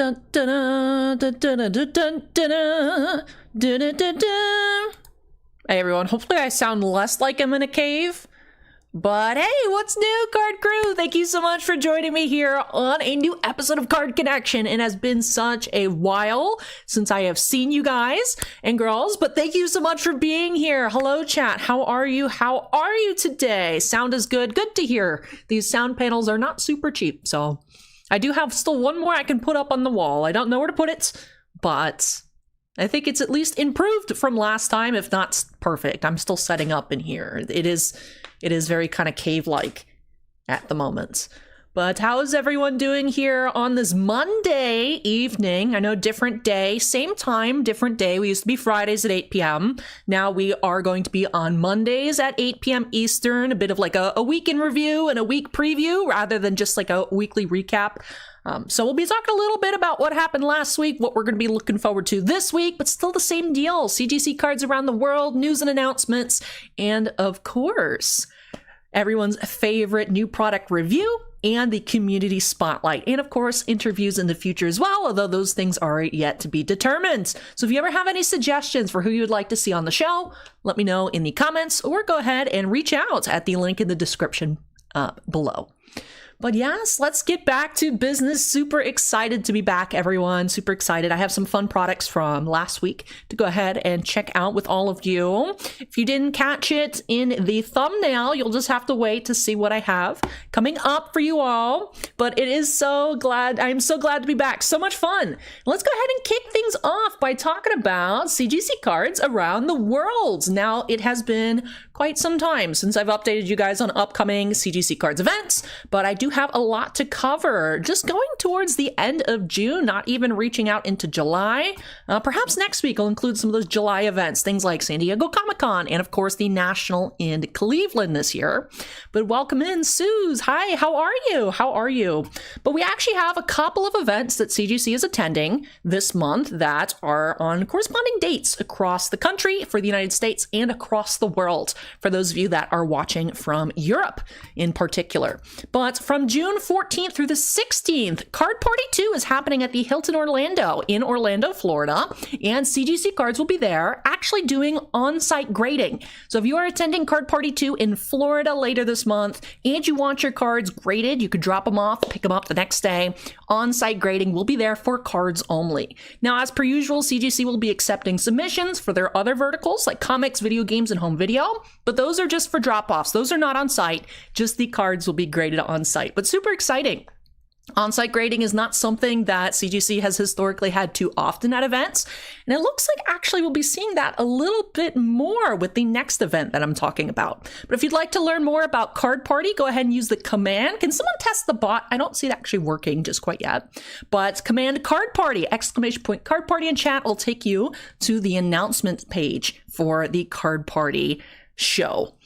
Dun, dun, dun, dun, dun, dun, dun, dun, dun, dun, dun. Hey everyone, hopefully I sound less like I'm in a cave. But hey, what's new, Card Crew? Thank you so much for joining me here on a new episode of Card Connection. It has been such a while since I have seen you guys and girls, but thank you so much for being here. Hello, chat. How are you? How are you today? Sound is good. Good to hear. These sound panels are not super cheap, so I do have still one more I can put up on the wall. I don't know where to put it, but I think it's at least improved from last time, if not perfect. I'm still setting up in here. It is very kind of cave-like at the moment. But how is everyone doing here on this Monday evening? I know different day, same time, different day. We used to be Fridays at 8 p.m. Now we are going to be on Mondays at 8 p.m. Eastern, a bit of like a week in review and a week preview rather than just like a weekly recap. So we'll be talking a little bit about what happened last week, what we're going to be looking forward to this week, but still the same deal. CGC cards around the world, news and announcements, and of course, everyone's favorite new product review and the community spotlight, and of course interviews in the future as well, although those things are yet to be determined. So if you ever have any suggestions for who you would like to see on the show, let me know in the comments or go ahead and reach out at the link in the description below. But yes, let's get back to business. Super excited to be back, everyone. Super excited. I have some fun products from last week to go ahead and check out with all of you. If you didn't catch it in the thumbnail, you'll just have to wait to see what I have coming up for you all. But it is so glad. I'm so glad to be back. So much fun. Let's go ahead and kick things off by talking about CGC cards around the world. Now, it has been quite some time since I've updated you guys on upcoming CGC cards events, but I do have a lot to cover. Just going towards the end of June, not even reaching out into July. Perhaps next week I'll include some of those July events, things like San Diego Comic-Con, and of course the National in Cleveland this year. But welcome in, Suze. Hi, how are you? How are you? But we actually have a couple of events that CGC is attending this month that are on corresponding dates across the country for the United States and across the world, for those of you that are watching from Europe in particular. But from June 14th through the 16th, Card Party 2 is happening at the Hilton Orlando in Orlando, Florida, and CGC Cards will be there actually doing on-site grading. So if you are attending Card Party 2 in Florida later this month and you want your cards graded, you could drop them off, pick them up the next day. On-site grading will be there for cards only. Now, as per usual, CGC will be accepting submissions for their other verticals like comics, video games, and home video, but those are just for drop-offs. Those are not on-site, just the cards will be graded on-site. But super exciting. On-site grading is not something that CGC has historically had too often at events, and it looks like actually we'll be seeing that a little bit more with the next event that I'm talking about. But if you'd like to learn more about Card Party, go ahead and use the command. Can someone test the bot? I don't see it actually working just quite yet, but command Card Party, exclamation point Card Party in chat will take you to the announcement page for the Card Party show.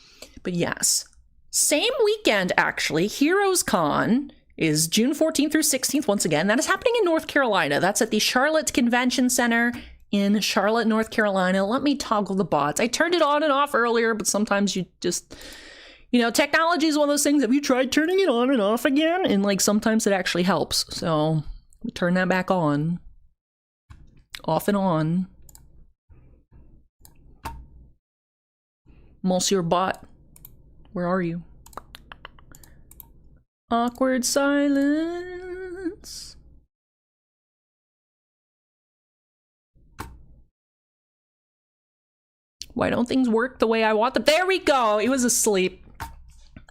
But yes, same weekend actually, Heroes Con is June 14th through 16th. Once again, that is happening in North Carolina. That's at the Charlotte Convention Center in Charlotte, North Carolina. Let me toggle the bots. I turned it on and off earlier, but sometimes you just, you know, technology is one of those things. Have you tried turning it on and off again? And like sometimes it actually helps. So we turn that back on, off and on. Monsieur Bot, where are you? Awkward silence. Why don't things work the way I want them? There we go. It was asleep.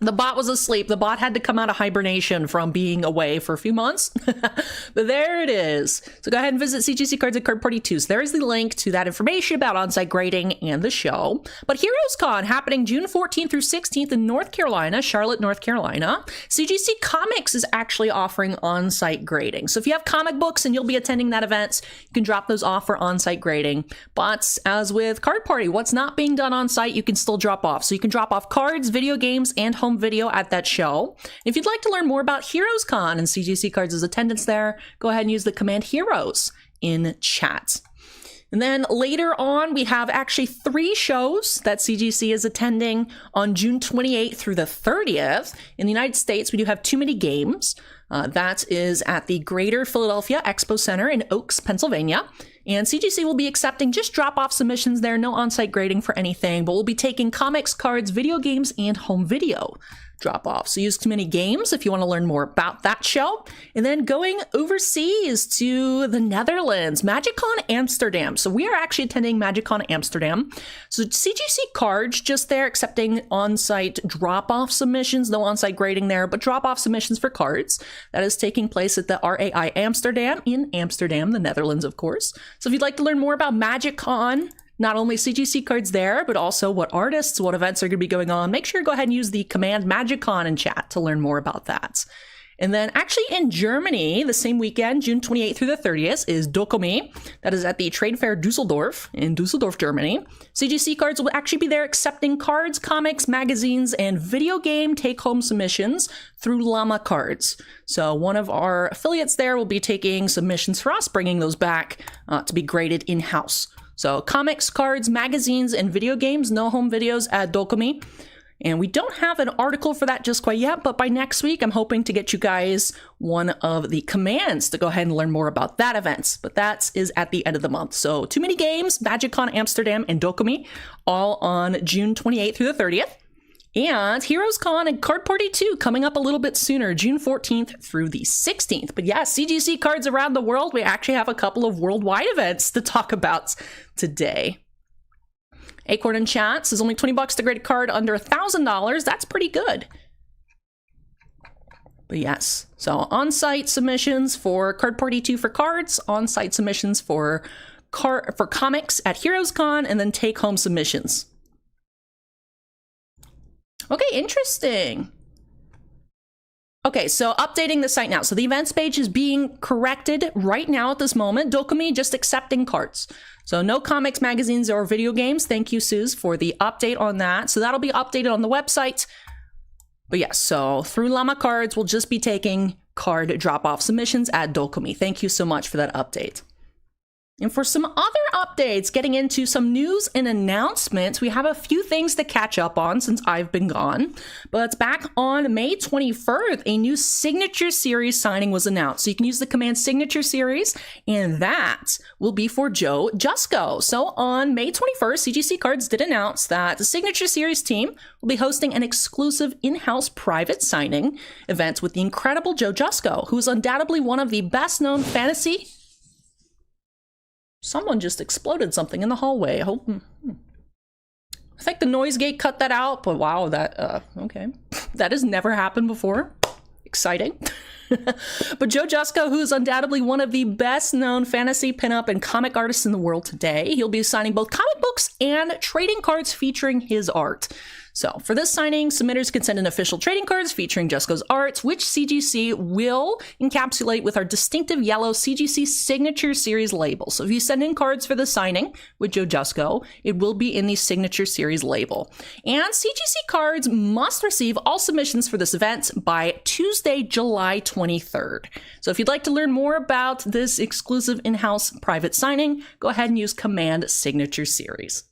The bot was asleep. The bot had to come out of hibernation from being away for a few months. But there it is. So go ahead and visit CGC Cards at Card Party 2. So there is the link to that information about on-site grading and the show. But Heroes Con happening June 14th through 16th in North Carolina, Charlotte, North Carolina. CGC Comics is actually offering on-site grading. So if you have comic books and you'll be attending that event, you can drop those off for on-site grading. But as with Card Party, what's not being done on-site, you can still drop off. So you can drop off cards, video games, and home video at that show. If you'd like to learn more about Heroes Con and CGC Cards' attendance there, go ahead and use the command Heroes in chat. And then later on, we have actually 3 shows that CGC is attending on June 28th through the 30th. In the United States, we do have Too Many Games. That is at the Greater Philadelphia Expo Center in Oaks, Pennsylvania. And CGC will be accepting just drop-off submissions there, no on-site grading for anything, but we'll be taking comics, cards, video games, and home video drop-off. So use Community Games if you want to learn more about that show. And then going overseas to the Netherlands, MagicCon Amsterdam. So we are actually attending MagicCon Amsterdam. So CGC Cards just there accepting on-site drop-off submissions, no on-site grading there, but drop-off submissions for cards. That is taking place at the RAI Amsterdam in Amsterdam, the Netherlands, of course. So if you'd like to learn more about MagicCon, not only CGC cards there, but also what artists, what events are going to be going on, make sure to go ahead and use the command MagicCon in chat to learn more about that. And then actually in Germany, the same weekend, June 28th through the 30th, is Dokumi. That is at the Trade Fair Dusseldorf in Dusseldorf, Germany. CGC Cards will actually be there accepting cards, comics, magazines, and video game take-home submissions through Llama Cards. So one of our affiliates there will be taking submissions for us, bringing those back to be graded in-house. So comics, cards, magazines, and video games, no home videos at Dokumi. And we don't have an article for that just quite yet, but by next week, I'm hoping to get you guys one of the commands to go ahead and learn more about that event. But that is at the end of the month. So Too Many Games, MagicCon Amsterdam, and Dokumi, all on June 28th through the 30th. And Heroes Con and Card Party 2 coming up a little bit sooner, June 14th through the 16th. But yeah, CGC cards around the world. We actually have a couple of worldwide events to talk about today. Acorn in chat says only $20 to grade a card under $1,000. That's pretty good. But yes, so on-site submissions for Card Party 2 for cards, on-site submissions for comics at Heroes Con, and then take-home submissions. Okay, interesting. Okay, so updating the site now. So the events page is being corrected right now at this moment. Dokumi just accepting cards. So no comics, magazines, or video games. Thank you, Suze, for the update on that. So that'll be updated on the website. But yes, so through Llama Cards, we'll just be taking card drop-off submissions at Dokumi. Thank you so much for that update. And for some other updates, getting into some news and announcements, we have a few things to catch up on since I've been gone. But back on May 21st, a new Signature Series signing was announced. So you can use the command Signature Series, and that will be for Joe Jusko. So on May 21st, CGC Cards did announce that the Signature Series team will be hosting an exclusive in-house private signing event with the incredible Joe Jusko, who is undoubtedly one of the best-known fantasy... Someone just exploded something in the hallway. I hope. I think the noise gate cut that out, but wow, that, okay. That has never happened before. Exciting. But Joe Jusko, who is undoubtedly one of the best known fantasy pinup and comic artists in the world today, he'll be signing both comic books and trading cards featuring his art. So for this signing, submitters can send in official trading cards featuring Jusko's art, which CGC will encapsulate with our distinctive yellow CGC Signature Series label. So if you send in cards for the signing with Joe Jusko, it will be in the Signature Series label. And CGC Cards must receive all submissions for this event by Tuesday, July 23rd. So if you'd like to learn more about this exclusive in-house private signing, go ahead and use command Signature Series.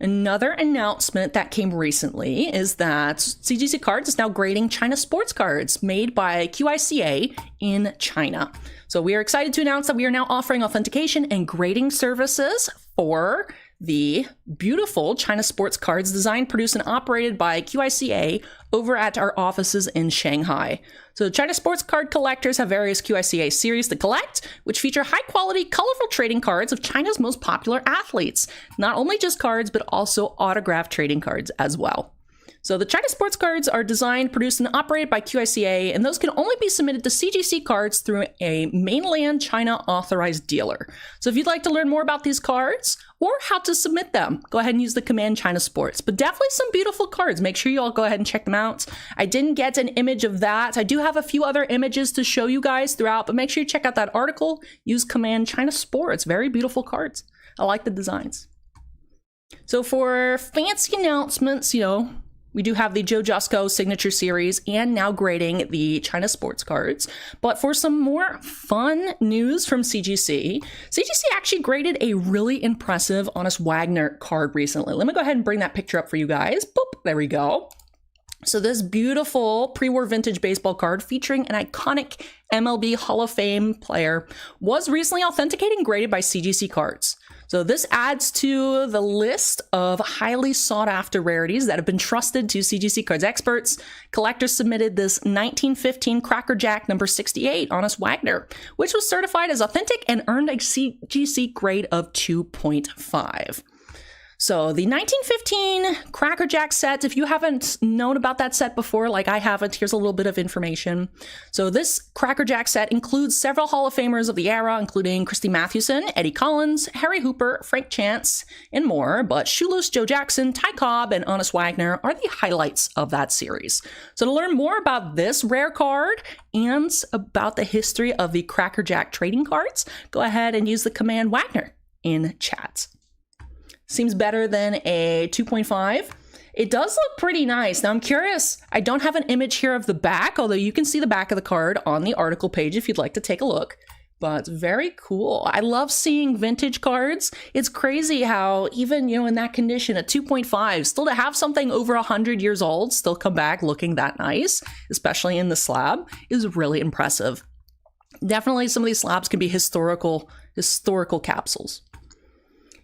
Another announcement that came recently is that CGC Cards is now grading China sports cards made by QICA in China. So we are excited to announce that we are now offering authentication and grading services for the beautiful China sports cards designed, produced, and operated by QICA over at our offices in Shanghai. So China sports card collectors have various QICA series to collect, which feature high-quality, colorful trading cards of China's most popular athletes. Not only just cards, but also autographed trading cards as well. So the China sports cards are designed, produced, and operated by QICA, and those can only be submitted to CGC Cards through a mainland China authorized dealer. So if you'd like to learn more about these cards or how to submit them, go ahead and use the command China Sports. But definitely some beautiful cards. Make sure you all go ahead and check them out. I didn't get an image of that. I do have a few other images to show you guys throughout, but make sure you check out that article. Use command China Sports. Very beautiful cards. I like the designs. So for fancy announcements, we do have the Joe Jusko Signature Series and now grading the China sports cards. But for some more fun news from CGC, CGC actually graded a really impressive Honest Wagner card recently. Let me go ahead and bring that picture up for you guys. Boop, there we go. So this beautiful pre-war vintage baseball card featuring an iconic MLB Hall of Fame player was recently authenticated and graded by CGC Cards. So this adds to the list of highly sought after rarities that have been trusted to CGC Cards experts. Collectors submitted this 1915 Cracker Jack number 68 Honest Wagner, which was certified as authentic and earned a CGC grade of 2.5. So the 1915 Cracker Jack set, if you haven't known about that set before, like I haven't, here's a little bit of information. So this Cracker Jack set includes several Hall of Famers of the era, including Christy Mathewson, Eddie Collins, Harry Hooper, Frank Chance, and more. But Shoeless Joe Jackson, Ty Cobb, and Honest Wagner are the highlights of that series. So to learn more about this rare card and about the history of the Cracker Jack trading cards, go ahead and use the command Wagner in chat. Seems better than a 2.5. It does look pretty nice. Now I'm curious, I don't have an image here of the back, although you can see the back of the card on the article page if you'd like to take a look. But very cool. I love seeing vintage cards. It's crazy how even, in that condition, a 2.5, still to have something over 100 years old, still come back looking that nice, especially in the slab, is really impressive. Definitely some of these slabs can be historical capsules.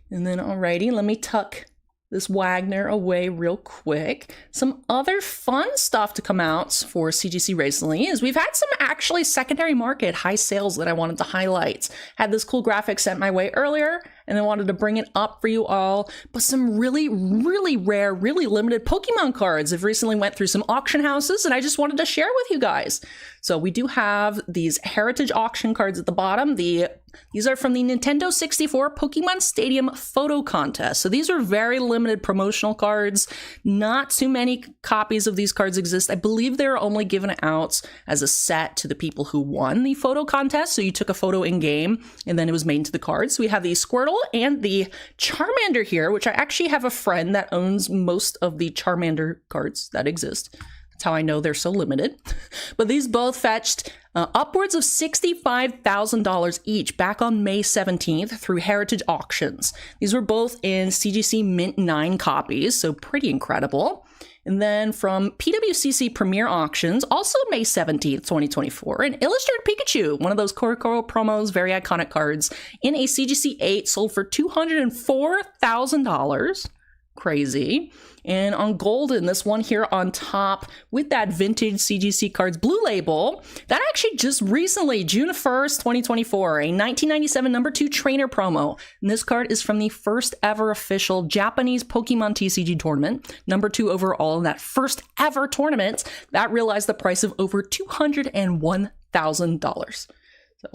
And then, alrighty, let me tuck this Wagner away real quick. Some other fun stuff to come out for CGC recently is we've had some actually secondary market high sales that I wanted to highlight. Had this cool graphic sent my way earlier, and I wanted to bring it up for you all. But some really, really rare, really limited Pokemon cards have recently went through some auction houses, and I just wanted to share with you guys. So we do have these heritage auction cards at the bottom. These are from the Nintendo 64 Pokemon Stadium photo contest. So these are very limited promotional cards. Not too many copies of these cards exist. I believe they're only given out as a set to the people who won the photo contest. So you took a photo in game and then it was made into the cards. So we have the Squirtle and the Charmander here, which I actually have a friend that owns most of the Charmander cards that exist. That's how I know they're so limited. But these both fetched upwards of $65,000 each back on May 17th through Heritage Auctions. These were both in CGC Mint 9 copies, so pretty incredible. And then from PWCC Premier Auctions, also May 17th, 2024, an Illustrated Pikachu, one of those Korokoro promos, very iconic cards, in a CGC 8 sold for $204,000. Crazy. And on Golden, this one here on top with that vintage CGC Cards Blue Label, that actually just recently, June 1st, 2024, a 1997 number 2 trainer promo. And this card is from the first ever official Japanese Pokemon TCG tournament, number 2 overall in that first ever tournament. That realized the price of over $201,000. So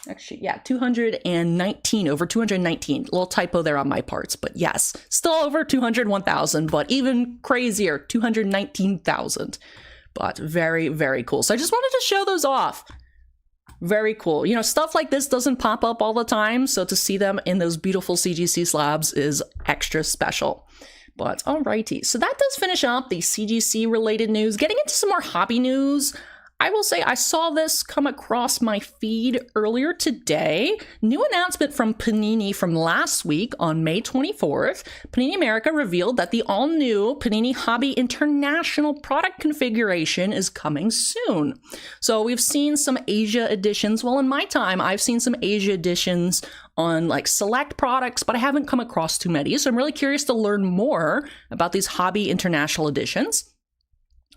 actually, yeah, 219, over 219. A little typo there on my parts, but yes, still over 201,000, but even crazier, 219,000. But very, very cool. So I just wanted to show those off. Very cool. Stuff like this doesn't pop up all the time, so to see them in those beautiful CGC slabs is extra special. But alrighty, so that does finish up the CGC related news. Getting into some more hobby news. I will say I saw this come across my feed earlier today. New announcement from Panini from last week on May 24th. Panini America revealed that the all-new Panini Hobby International product configuration is coming soon. So we've seen some Asia editions. Well, in my time, I've seen some Asia editions on select products, but I haven't come across too many. So I'm really curious to learn more about these Hobby International editions.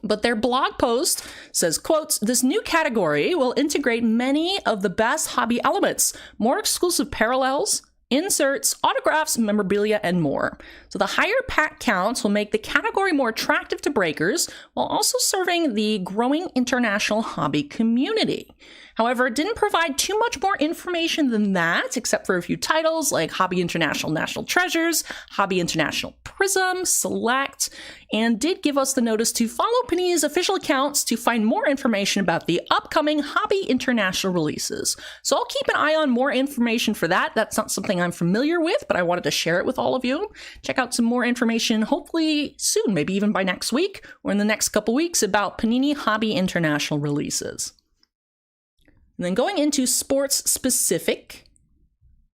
But their blog post says, quotes, "This new category will integrate many of the best hobby elements, more exclusive parallels, inserts, autographs, memorabilia, and more. So the higher pack counts will make the category more attractive to breakers while also serving the growing international hobby community." However, it didn't provide too much more information than that, except for a few titles like Hobby International National Treasures, Hobby International Prism, Select, and did give us the notice to follow Panini's official accounts to find more information about the upcoming Hobby International releases. So I'll keep an eye on more information for that. That's not something I'm familiar with, but I wanted to share it with all of you. Check out some more information, hopefully soon, maybe even by next week or in the next couple weeks, about Panini Hobby International releases. And then going into sports specific,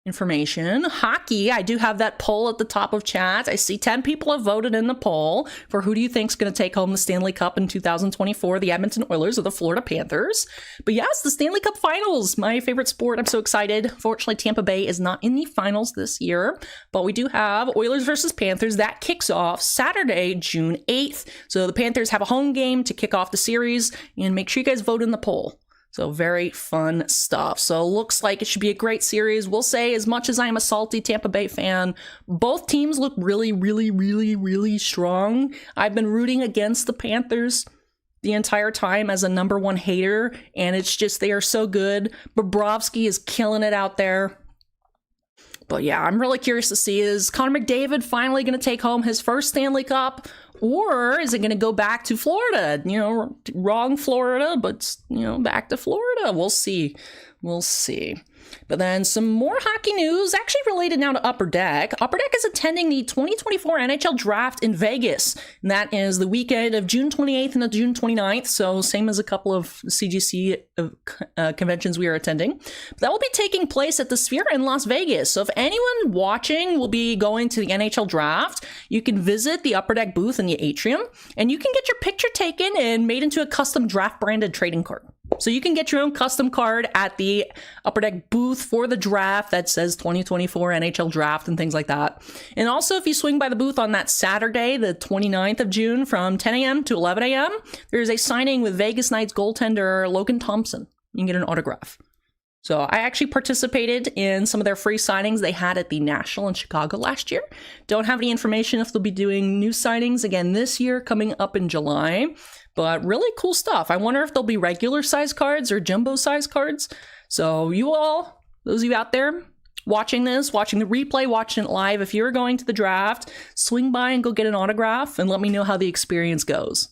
information. Hockey, I do have that poll at the top of chat. I see 10 people have voted in the poll for who do you think is going to take home the Stanley Cup in 2024, the Edmonton Oilers or the Florida Panthers. But yes, the Stanley Cup Finals, my favorite sport. I'm so excited. Fortunately, Tampa Bay is not in the finals this year, but we do have Oilers versus Panthers. That kicks off Saturday, June 8th. So the Panthers have a home game to kick off the series, and make sure you guys vote in the poll. So very fun stuff. So looks like it should be a great series. We'll say, as much as I'm a salty Tampa Bay fan, both teams look really, really, really, really strong. I've been rooting against the Panthers the entire time as a number one hater, and it's just, they are so good. Bobrovsky is killing it out there. But yeah, I'm really curious to see, is Connor McDavid finally going to take home his first Stanley Cup? Or is it going to go back to Florida? You know, wrong Florida, but, you know, back to Florida. We'll see. We'll see. But then some more hockey news, actually related now to Upper Deck. Upper Deck is attending the 2024 NHL Draft in Vegas. And that is the weekend of June 28th and June 29th. So same as a couple of CGC conventions we are attending. But that will be taking place at the Sphere in Las Vegas. So if anyone watching will be going to the NHL Draft, you can visit the Upper Deck booth in the atrium. And you can get your picture taken and made into a custom draft branded trading card. So you can get your own custom card at the Upper Deck booth for the draft that says 2024 NHL Draft and things like that. And also, if you swing by the booth on that Saturday, the 29th of June, from 10 a.m. to 11 a.m., there's a signing with Vegas Knights goaltender Logan Thompson. You can get an autograph. So I actually participated in some of their free signings they had at the National in Chicago last year. Don't have any information if they'll be doing new signings again this year coming up in July. But really cool stuff. I wonder if there'll be regular size cards or jumbo size cards. So you all, those of you out there watching this, watching the replay, watching it live, if you're going to the draft, swing by and go get an autograph and let me know how the experience goes.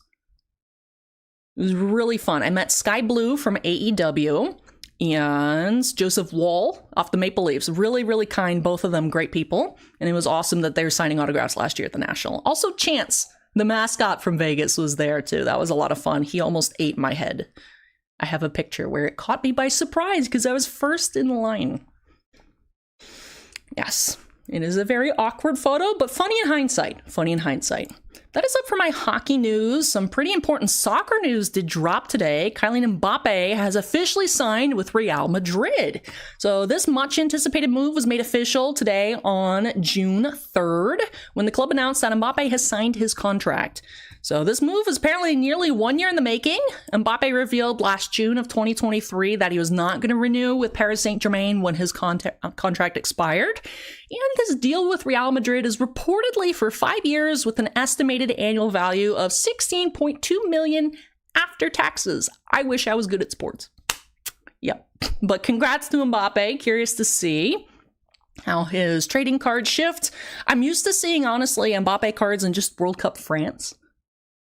It was really fun. I met Sky Blue from AEW and Joseph Wall off the Maple Leafs. Really, really kind, both of them great people. And it was awesome that they were signing autographs last year at the National. Also, Chance, the mascot from Vegas, was there too. That was a lot of fun. He almost ate my head. I have a picture where it caught me by surprise because I was first in line. Yes, it is a very awkward photo, but funny in hindsight. Funny in hindsight. That is it for my hockey news. Some pretty important soccer news did drop today. Kylian Mbappe has officially signed with Real Madrid. So this much anticipated move was made official today on June 3rd when the club announced that Mbappe has signed his contract. So this move is apparently nearly 1 year in the making. Mbappe revealed last June of 2023 that he was not going to renew with Paris Saint-Germain when his contract expired. And his deal with Real Madrid is reportedly for 5 years with an estimated annual value of 16.2 million after taxes. I wish I was good at sports. Yep. But congrats to Mbappe. Curious to see how his trading cards shift. I'm used to seeing, honestly, Mbappe cards in just World Cup France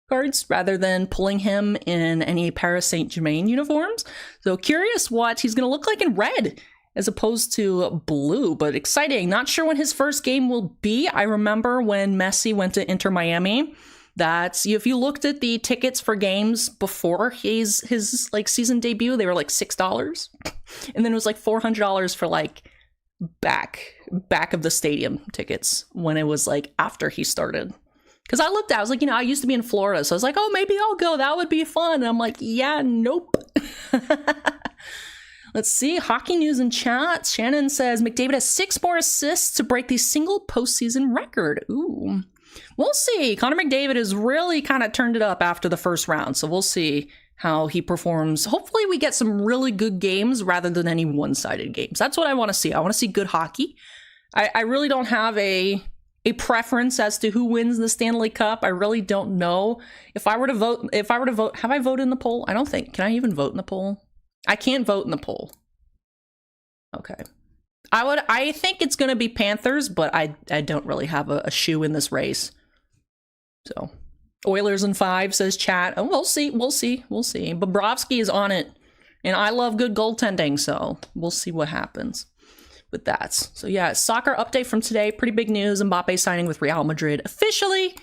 cards rather than pulling him in any Paris Saint-Germain uniforms. So curious what he's going to look like in red as opposed to blue, but exciting. Not sure when his first game will be. I remember when Messi went to Inter Miami, that if you looked at the tickets for games before his like season debut, they were like $6. And then it was like $400 for like back of the stadium tickets when it was like after he started. Because I looked at it, I was like, I used to be in Florida. So I was like, oh, maybe I'll go. That would be fun. And I'm like, yeah, nope. Let's see. Hockey news in chat. Shannon says McDavid has 6 more assists to break the single postseason record. Ooh. We'll see. Connor McDavid has really kind of turned it up after the first round. So we'll see how he performs. Hopefully we get some really good games rather than any one-sided games. That's what I want to see. I want to see good hockey. I really don't have a preference as to who wins the Stanley Cup. I really don't know. If I were to vote, have I voted in the poll? I don't think. Can I even vote in the poll? I can't vote in the poll. Okay. I think it's going to be Panthers, but I don't really have a shoe in this race. So, Oilers in 5, says chat. Oh, we'll see. Bobrovsky is on it. And I love good goaltending, so we'll see what happens with that. So yeah, soccer update from today. Pretty big news. Mbappe signing with Real Madrid officially.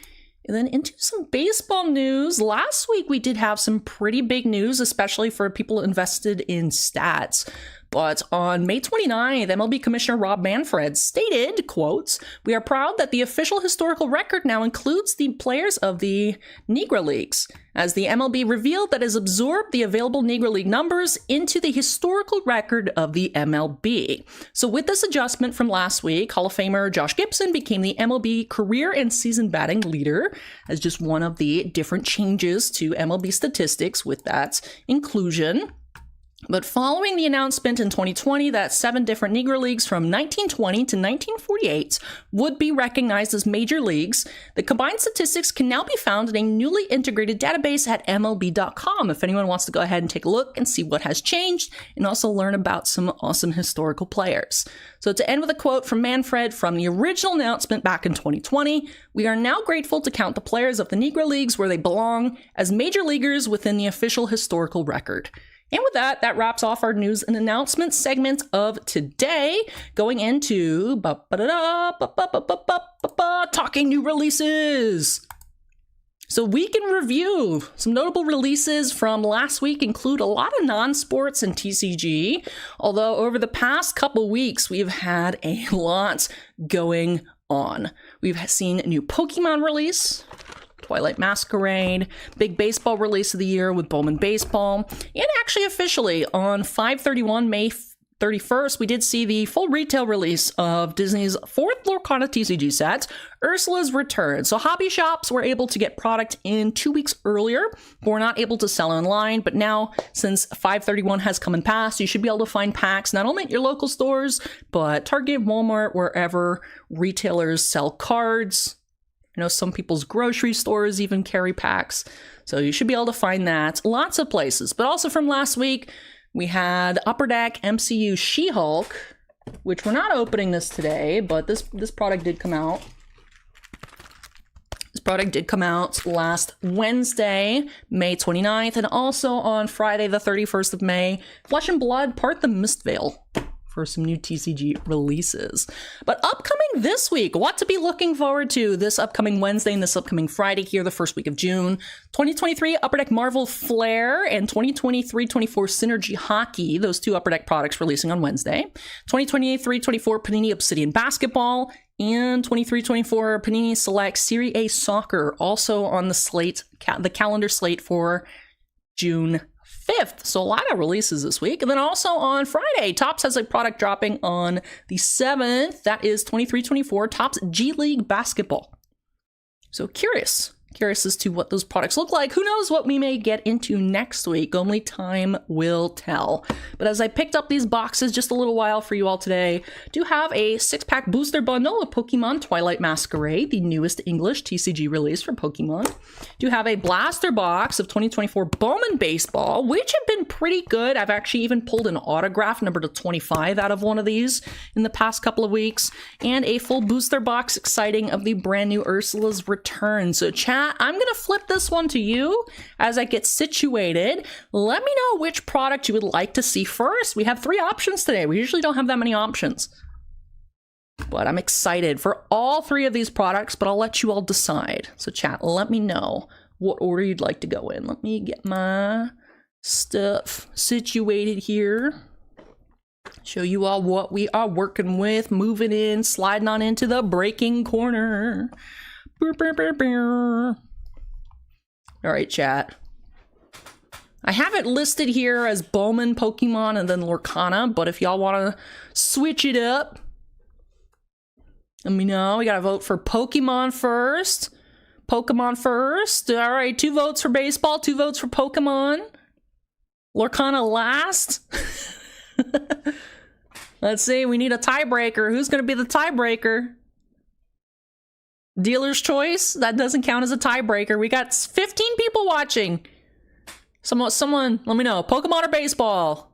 And then into some baseball news. Last week we did have some pretty big news, especially for people invested in stats. But on May 29th, MLB Commissioner Rob Manfred stated, quotes, "We are proud that the official historical record now includes the players of the Negro Leagues, as the MLB revealed that it has absorbed the available Negro League numbers into the historical record of the MLB." So with this adjustment from last week, Hall of Famer Josh Gibson became the MLB career and season batting leader as just one of the different changes to MLB statistics with that inclusion. But following the announcement in 2020 that 7 different Negro Leagues from 1920 to 1948 would be recognized as major leagues, the combined statistics can now be found in a newly integrated database at MLB.com if anyone wants to go ahead and take a look and see what has changed and also learn about some awesome historical players. So to end with a quote from Manfred from the original announcement back in 2020, "We are now grateful to count the players of the Negro Leagues where they belong as major leaguers within the official historical record." And with that, that wraps off our news and announcements segment of today, going into talking new releases. So week in review. Some notable releases from last week include a lot of non-sports and TCG, although over the past couple weeks, we've had a lot going on. We've seen a new Pokemon release, Twilight Masquerade, big baseball release of the year with Bowman Baseball, and actually officially on 5/31, May 31st, we did see the full retail release of Disney's 4th Lorcana TCG set, Ursula's Return. So hobby shops were able to get product in 2 weeks earlier, but were not able to sell online. But now, since 5/31 has come and passed, you should be able to find packs not only at your local stores, but Target, Walmart, wherever retailers sell cards. I know some people's grocery stores even carry packs, so you should be able to find that lots of places. But also from last week, we had Upper Deck MCU She-Hulk, which we're not opening this today, but this product did come out. This product did come out last Wednesday, May 29th, and also on Friday, the 31st of May, Flesh and Blood Part the Mistveil, for some new TCG releases. But upcoming this week, what to be looking forward to this upcoming Wednesday and this upcoming Friday here, the first week of June. 2023 Upper Deck Marvel Flare and 2023-24 Synergy Hockey, those 2 Upper Deck products releasing on Wednesday. 2023-24 Panini Obsidian Basketball and 23-24 Panini Select Serie A Soccer, also on the slate, the calendar slate for June 5th. So a lot of releases this week. And then also on Friday, Topps has a product dropping on the 7th. That is 23-24 Topps G League Basketball. So curious as to what those products look like. Who knows what we may get into next week? Only time will tell. But as I picked up these boxes just a little while for you all today, do have a 6-pack booster bundle of Pokemon Twilight Masquerade, the newest English TCG release for Pokemon. Do have a blaster box of 2024 Bowman Baseball, which have been pretty good. I've actually even pulled an autograph number to 25 out of one of these in the past couple of weeks. And a full booster box exciting of the brand new Ursula's Return. So chat, I'm going to flip this one to you as I get situated. Let me know which product you would like to see first. We have 3 options today. We usually don't have that many options. But I'm excited for all 3 of these products, but I'll let you all decide. So chat, let me know what order you'd like to go in. Let me get my stuff situated here. Show you all what we are working with, moving in, sliding on into the breaking corner. All right, chat. I have it listed here as Bowman, Pokemon, and then Lorcana, but if y'all want to switch it up, let me know. We got to vote for Pokemon first. Pokemon first. All right, 2 votes for baseball, 2 votes for Pokemon. Lorcana last. Let's see, we need a tiebreaker. Who's going to be the tiebreaker? Dealer's choice? That doesn't count as a tiebreaker. We got 15 people watching. Someone, let me know. Pokemon or baseball?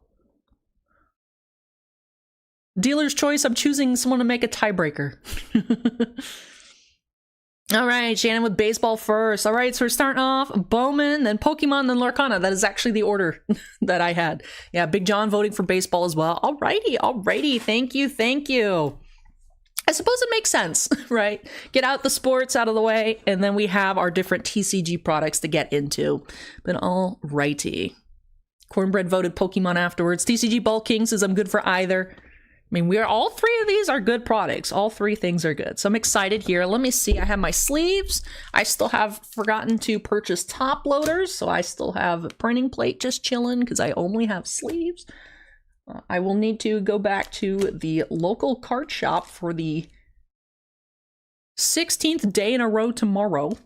Dealer's choice, I'm choosing someone to make a tiebreaker. All right, Shannon with baseball first. All right, so we're starting off Bowman, then Pokemon, then Lorcana. That is actually the order that I had. Yeah, Big John voting for baseball as well. Alrighty. Thank you. I suppose it makes sense, right? Get out the sports out of the way, and then we have our different TCG products to get into. But alrighty. Cornbread voted Pokemon afterwards. TCG Ball King says I'm good for either. I mean, all three of these are good products. All three things are good. So I'm excited here. Let me see. I have my sleeves. I still have forgotten to purchase top loaders. So I still have a printing plate just chilling because I only have sleeves. I will need to go back to the local card shop for the 16th day in a row tomorrow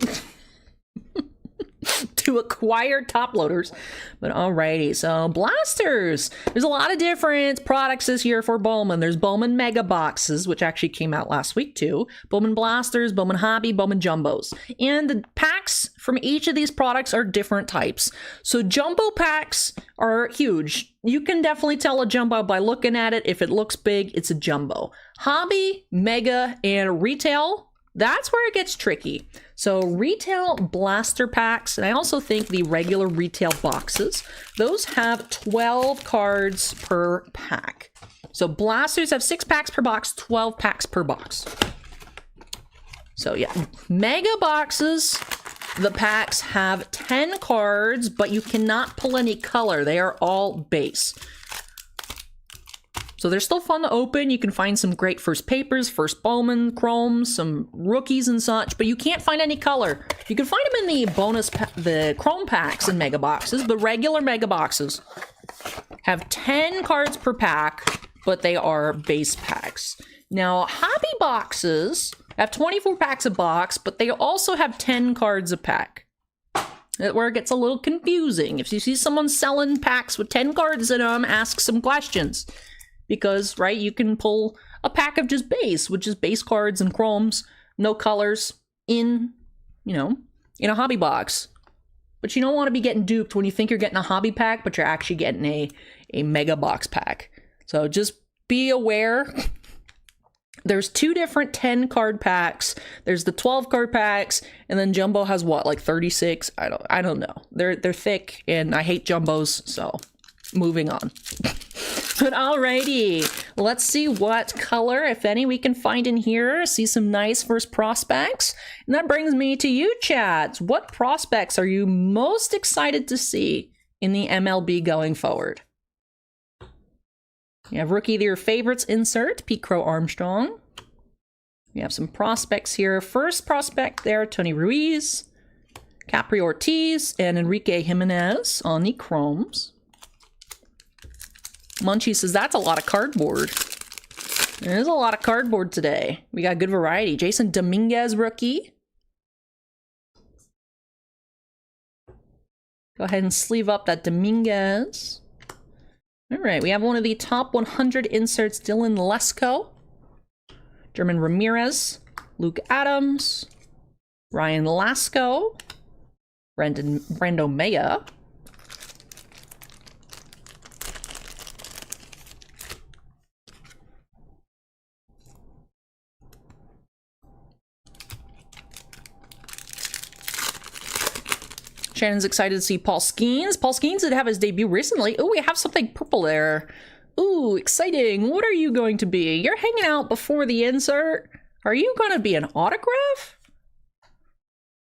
to acquire top loaders. But alrighty, so blasters. There's a lot of different products this year for Bowman. There's Bowman Mega Boxes, which actually came out last week too. Bowman Blasters, Bowman Hobby, Bowman Jumbos. And the packs from each of these products are different types. So jumbo packs are huge. You can definitely tell a jumbo by looking at it. If it looks big, it's a jumbo. Hobby, Mega, and Retail, that's where it gets tricky. So retail blaster packs, and I also think the regular retail boxes, those have 12 cards per pack. So blasters have 6 packs per box, 12 packs per box. So yeah, mega boxes, the packs have 10 cards, but you cannot pull any color. They are all base. So they're still fun to open. You can find some great first papers, first Bowman, Chromes, some rookies and such, but you can't find any color. You can find them in the the Chrome packs and mega boxes, but regular mega boxes have 10 cards per pack, but they are base packs. Now, hobby boxes have 24 packs a box, but they also have 10 cards a pack. Where it gets a little confusing. If you see someone selling packs with 10 cards in them, ask some questions. Because, right, you can pull a pack of just base, which is base cards and chromes, no colors, in a hobby box. But you don't want to be getting duped when you think you're getting a hobby pack, but you're actually getting a mega box pack. So just be aware. There's 2 different 10 card packs. There's the 12 card packs, and then Jumbo has what, like 36? I don't know. They're thick, and I hate Jumbos, so moving on. But alrighty, let's see what color, if any, we can find in here. See some nice first prospects. And that brings me to you, chat. What prospects are you most excited to see in the MLB going forward? You have Rookie of the Year Favorites insert, Pete Crow Armstrong. We have some prospects here. First prospect there, Tony Ruiz, Capri Ortiz, and Enrique Jimenez on the Chromes. Munchie says, that's a lot of cardboard. There's a lot of cardboard today. We got good variety. Jason Dominguez, rookie. Go ahead and sleeve up that Dominguez. All right, we have one of the top 100 inserts, Dylan Lesko. German Ramirez, Luke Adams, Ryan Lasco, Brando Maya. Shannon's excited to see Paul Skeens. Paul Skeens did have his debut recently. Oh, we have something purple there. Ooh, exciting. What are you going to be? You're hanging out before the insert. Are you going to be an autograph?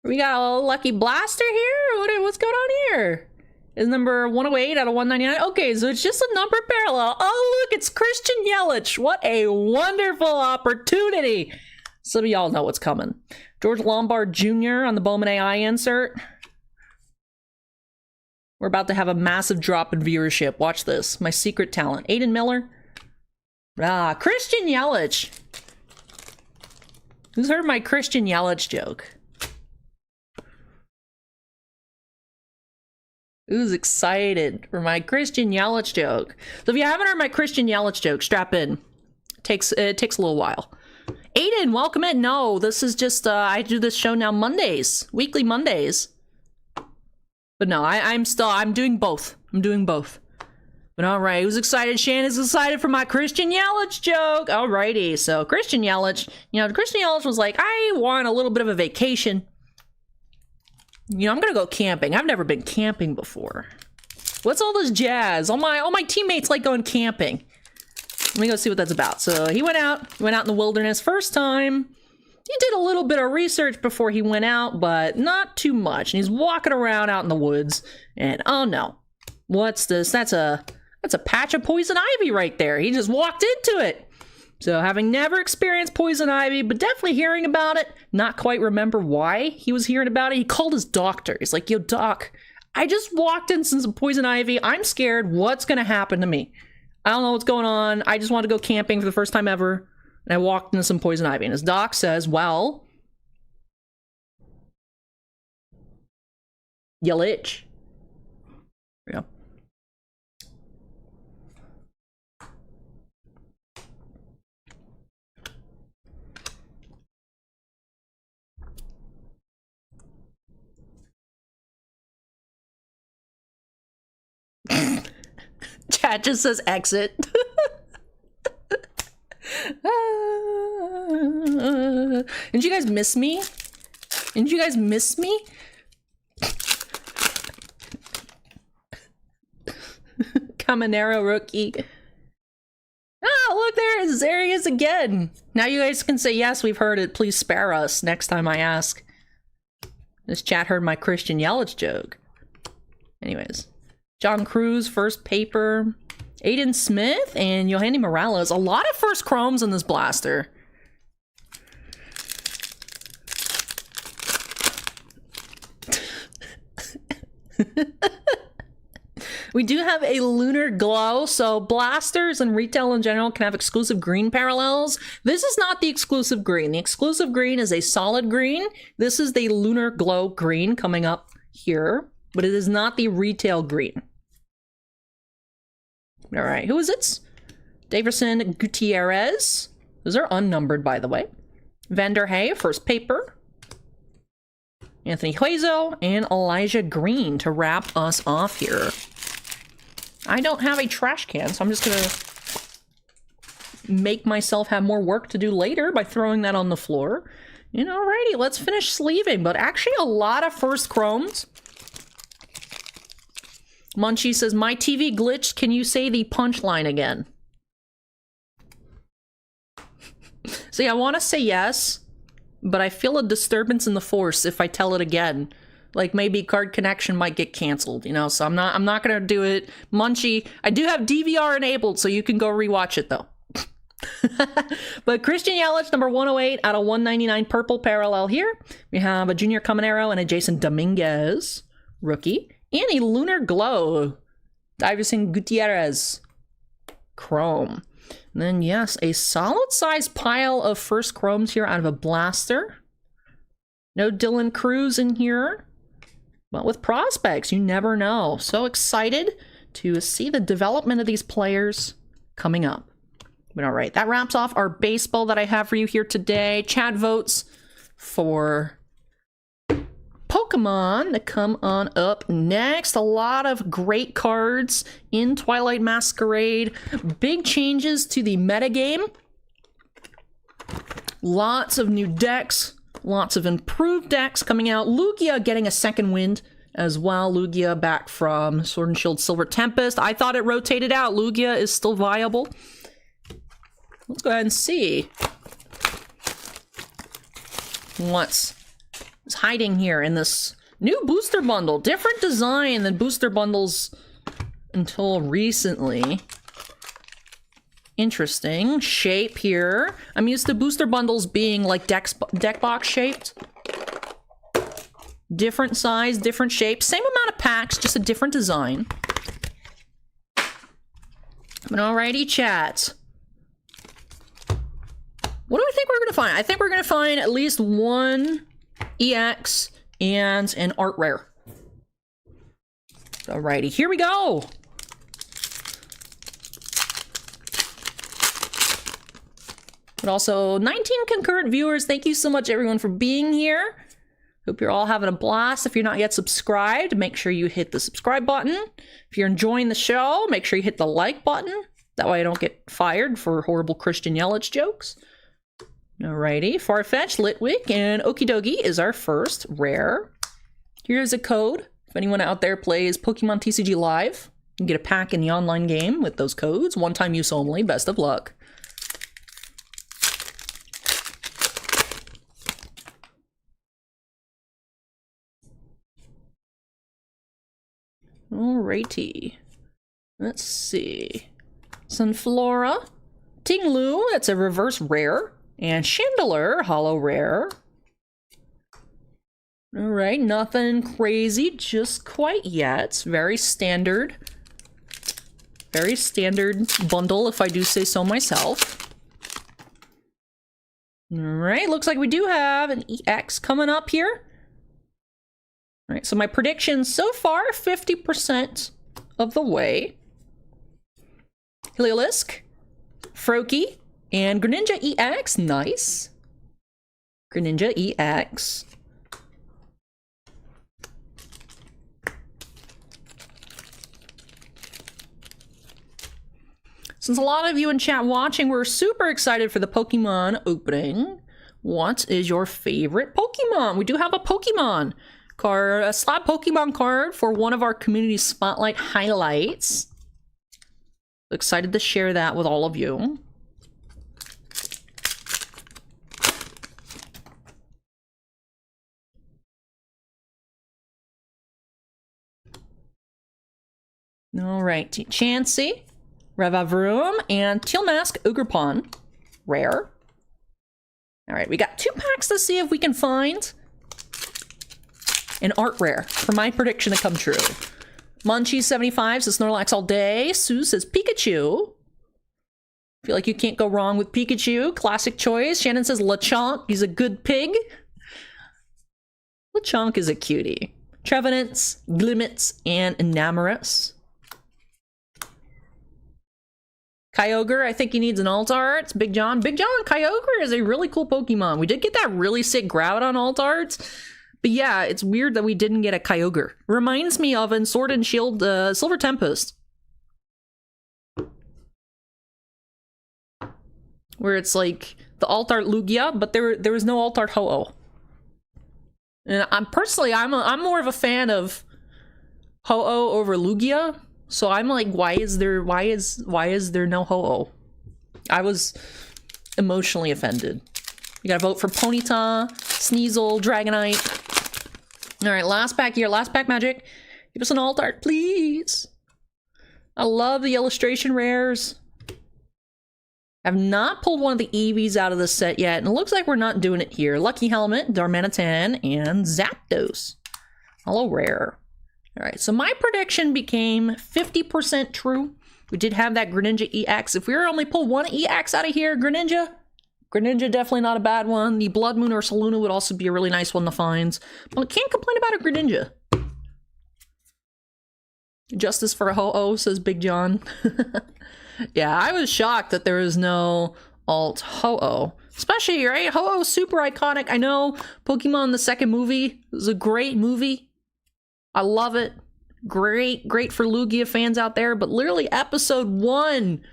We got a lucky blaster here? What's going on here? Is number 108 out of 199? Okay, so it's just a number parallel. Oh, look, it's Christian Yelich. What a wonderful opportunity. Some of y'all know what's coming. George Lombard Jr. on the Bowman AI insert. We're about to have a massive drop in viewership. Watch this. My secret talent. Aiden Miller. Ah, Christian Yelich. Who's heard my Christian Yelich joke? Who's excited for my Christian Yelich joke? So if you haven't heard my Christian Yelich joke, strap in. It takes a little while. Aiden, welcome in. No, this is just, I do this show now Mondays. Weekly Mondays. But no, I'm doing both. I'm doing both. But alright, who's excited? Shannon's excited for my Christian Yelich joke. Alrighty, so Christian Yelich, Christian Yelich was like, I want a little bit of a vacation. I'm gonna go camping. I've never been camping before. What's all this jazz? All my teammates like going camping. Let me go see what that's about. So he went out in the wilderness first time. He did a little bit of research before he went out, but not too much. And he's walking around out in the woods, and oh no. What's this? That's a patch of poison ivy right there. He just walked into it. So having never experienced poison ivy, but definitely hearing about it, not quite remember why he was hearing about it. He called his doctor. He's like, yo, doc, I just walked into some poison ivy. I'm scared. What's going to happen to me? I don't know what's going on. I just want to go camping for the first time ever. And I walked into some poison ivy. And his doc says, well, you'll itch. Yeah. Chat just says exit. Didn't you guys miss me? Didn't you guys miss me? Caminero rookie. Oh, look, there he is again. Now you guys can say, yes, we've heard it. Please spare us next time I ask. This chat heard my Christian Yelich joke. Anyways. John Cruz, first paper. Aiden Smith and Yohandy Morales. A lot of first chromes in this blaster. We do have a lunar glow, so blasters and retail in general can have exclusive green parallels. This is not the exclusive green. The exclusive green is a solid green. This is the lunar glow green coming up here, but it is not the retail green. All right, who is it? Daverson Gutierrez. Those are unnumbered, by the way. Vander Hay, first paper. Anthony Hueso and Elijah Green to wrap us off here. I don't have a trash can, so I'm just gonna make myself have more work to do later by throwing that on the floor. And alrighty, let's finish sleeving, but actually a lot of first chromes. Munchie says, my TV glitched. Can you say the punchline again? See, I want to say yes, but I feel a disturbance in the force if I tell it again. Like maybe Card Connection might get canceled, so I'm not gonna do it. Munchie, I do have DVR enabled, so you can go rewatch it though. But Christian Yelich, number 108 out of 199, purple parallel here. We have a Junior Caminero and a Jason Dominguez, rookie. And a Lunar Glow, Daverson Gutierrez, chrome. And then, yes, a solid-sized pile of first chromes here out of a blaster. No Dylan Cruz in here. But with prospects, you never know. So excited to see the development of these players coming up. But all right, that wraps off our baseball that I have for you here today. Chat votes for Pokemon to come on up next. A lot of great cards in Twilight Masquerade. Big changes to the metagame. Lots of new decks. Lots of improved decks coming out. Lugia getting a second wind as well. Lugia back from Sword and Shield Silver Tempest. I thought it rotated out. Lugia is still viable. Let's go ahead and see what's hiding here in this new booster bundle. Different design than booster bundles until recently. Interesting shape here. I'm used to booster bundles being like deck box shaped. Different size, different shape, same amount of packs, just a different design. But alrighty, chat. What do I think we're gonna find? I think we're gonna find at least one EX and an art rare. Alrighty, here we go. But also 19 concurrent viewers. Thank you so much everyone for being here. Hope you're all having a blast. If you're not yet subscribed, make sure you hit the subscribe button. If you're enjoying the show, make sure you hit the like button. That way I don't get fired for horrible Christian Yelich jokes. Alrighty, Farfetch, Litwick, and Okie Dokie is our first rare. Here's a code. If anyone out there plays Pokemon TCG Live, you can get a pack in the online game with those codes. One-time use only. Best of luck. Alrighty. Let's see. Sunflora. Tinglu, that's a reverse rare. And Chandelier, holo rare. Alright, nothing crazy just quite yet. Very standard. Very standard bundle, if I do say so myself. Alright, looks like we do have an EX coming up here. Alright, so my prediction so far, 50% of the way. Heliolisk, Froakie, and Greninja EX. Nice. Greninja EX. Since a lot of you in chat watching were super excited for the Pokemon opening, what is your favorite Pokemon? We do have a Pokemon card, a slot Pokemon card for one of our community spotlight highlights. Excited to share that with all of you. All right, Chansey, Revavroom, and Tealmask Ugrepon. Rare. All right, we got 2 packs to see if we can find an art rare for my prediction to come true. Munchie75 says Snorlax all day. Sue says Pikachu. Feel like you can't go wrong with Pikachu. Classic choice. Shannon says Lechonk. He's a good pig. Lechonk is a cutie. Trevenants, Glimmets, and Enamorous. Kyogre, I think he needs an alt art. Big John. Big John Kyogre is a really cool Pokemon. We did get that really sick Groudon alt art. But yeah, it's weird that we didn't get a Kyogre. Reminds me of in Sword and Shield Silver Tempest. Where it's like the alt art Lugia, but there was no alt art Ho-Oh. And I'm more of a fan of Ho-Oh over Lugia. So I'm like, why is there no Ho-Oh? I was emotionally offended. You gotta vote for Ponyta, Sneasel, Dragonite. Alright, last pack here, last pack magic. Give us an alt art, please. I love the illustration rares. I've not pulled one of the Eevees out of the set yet, and it looks like we're not doing it here. Lucky Helmet, Darmanitan, and Zapdos. Hello, rare. Alright, so my prediction became 50% true. We did have that Greninja EX. If we were only pull one EX out of here, Greninja definitely not a bad one. The Blood Moon or Saluna would also be a really nice one to find. But can't complain about a Greninja. Justice for a Ho-Oh, says Big John. Yeah, I was shocked that there was no alt Ho-Oh. Especially, right? Ho-Oh super iconic. I know Pokemon the second movie was a great movie. I love it. Great for Lugia fans out there. But literally episode 1,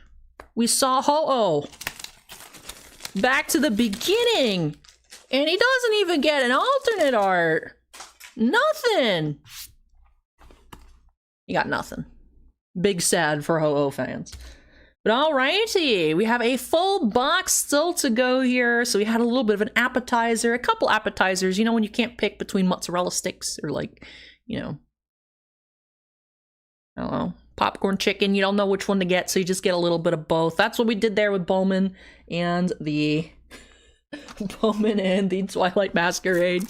we saw Ho-Oh. Back to the beginning. And he doesn't even get an alternate art. Nothing. He got nothing. Big sad for Ho-Oh fans. But alrighty, we have a full box still to go here. So we had a little bit of an appetizer, a couple appetizers. You know, when you can't pick between mozzarella sticks or like, you know, I don't know, popcorn chicken. You don't know which one to get, so you just get a little bit of both. That's what we did there with Bowman and the Twilight Masquerade.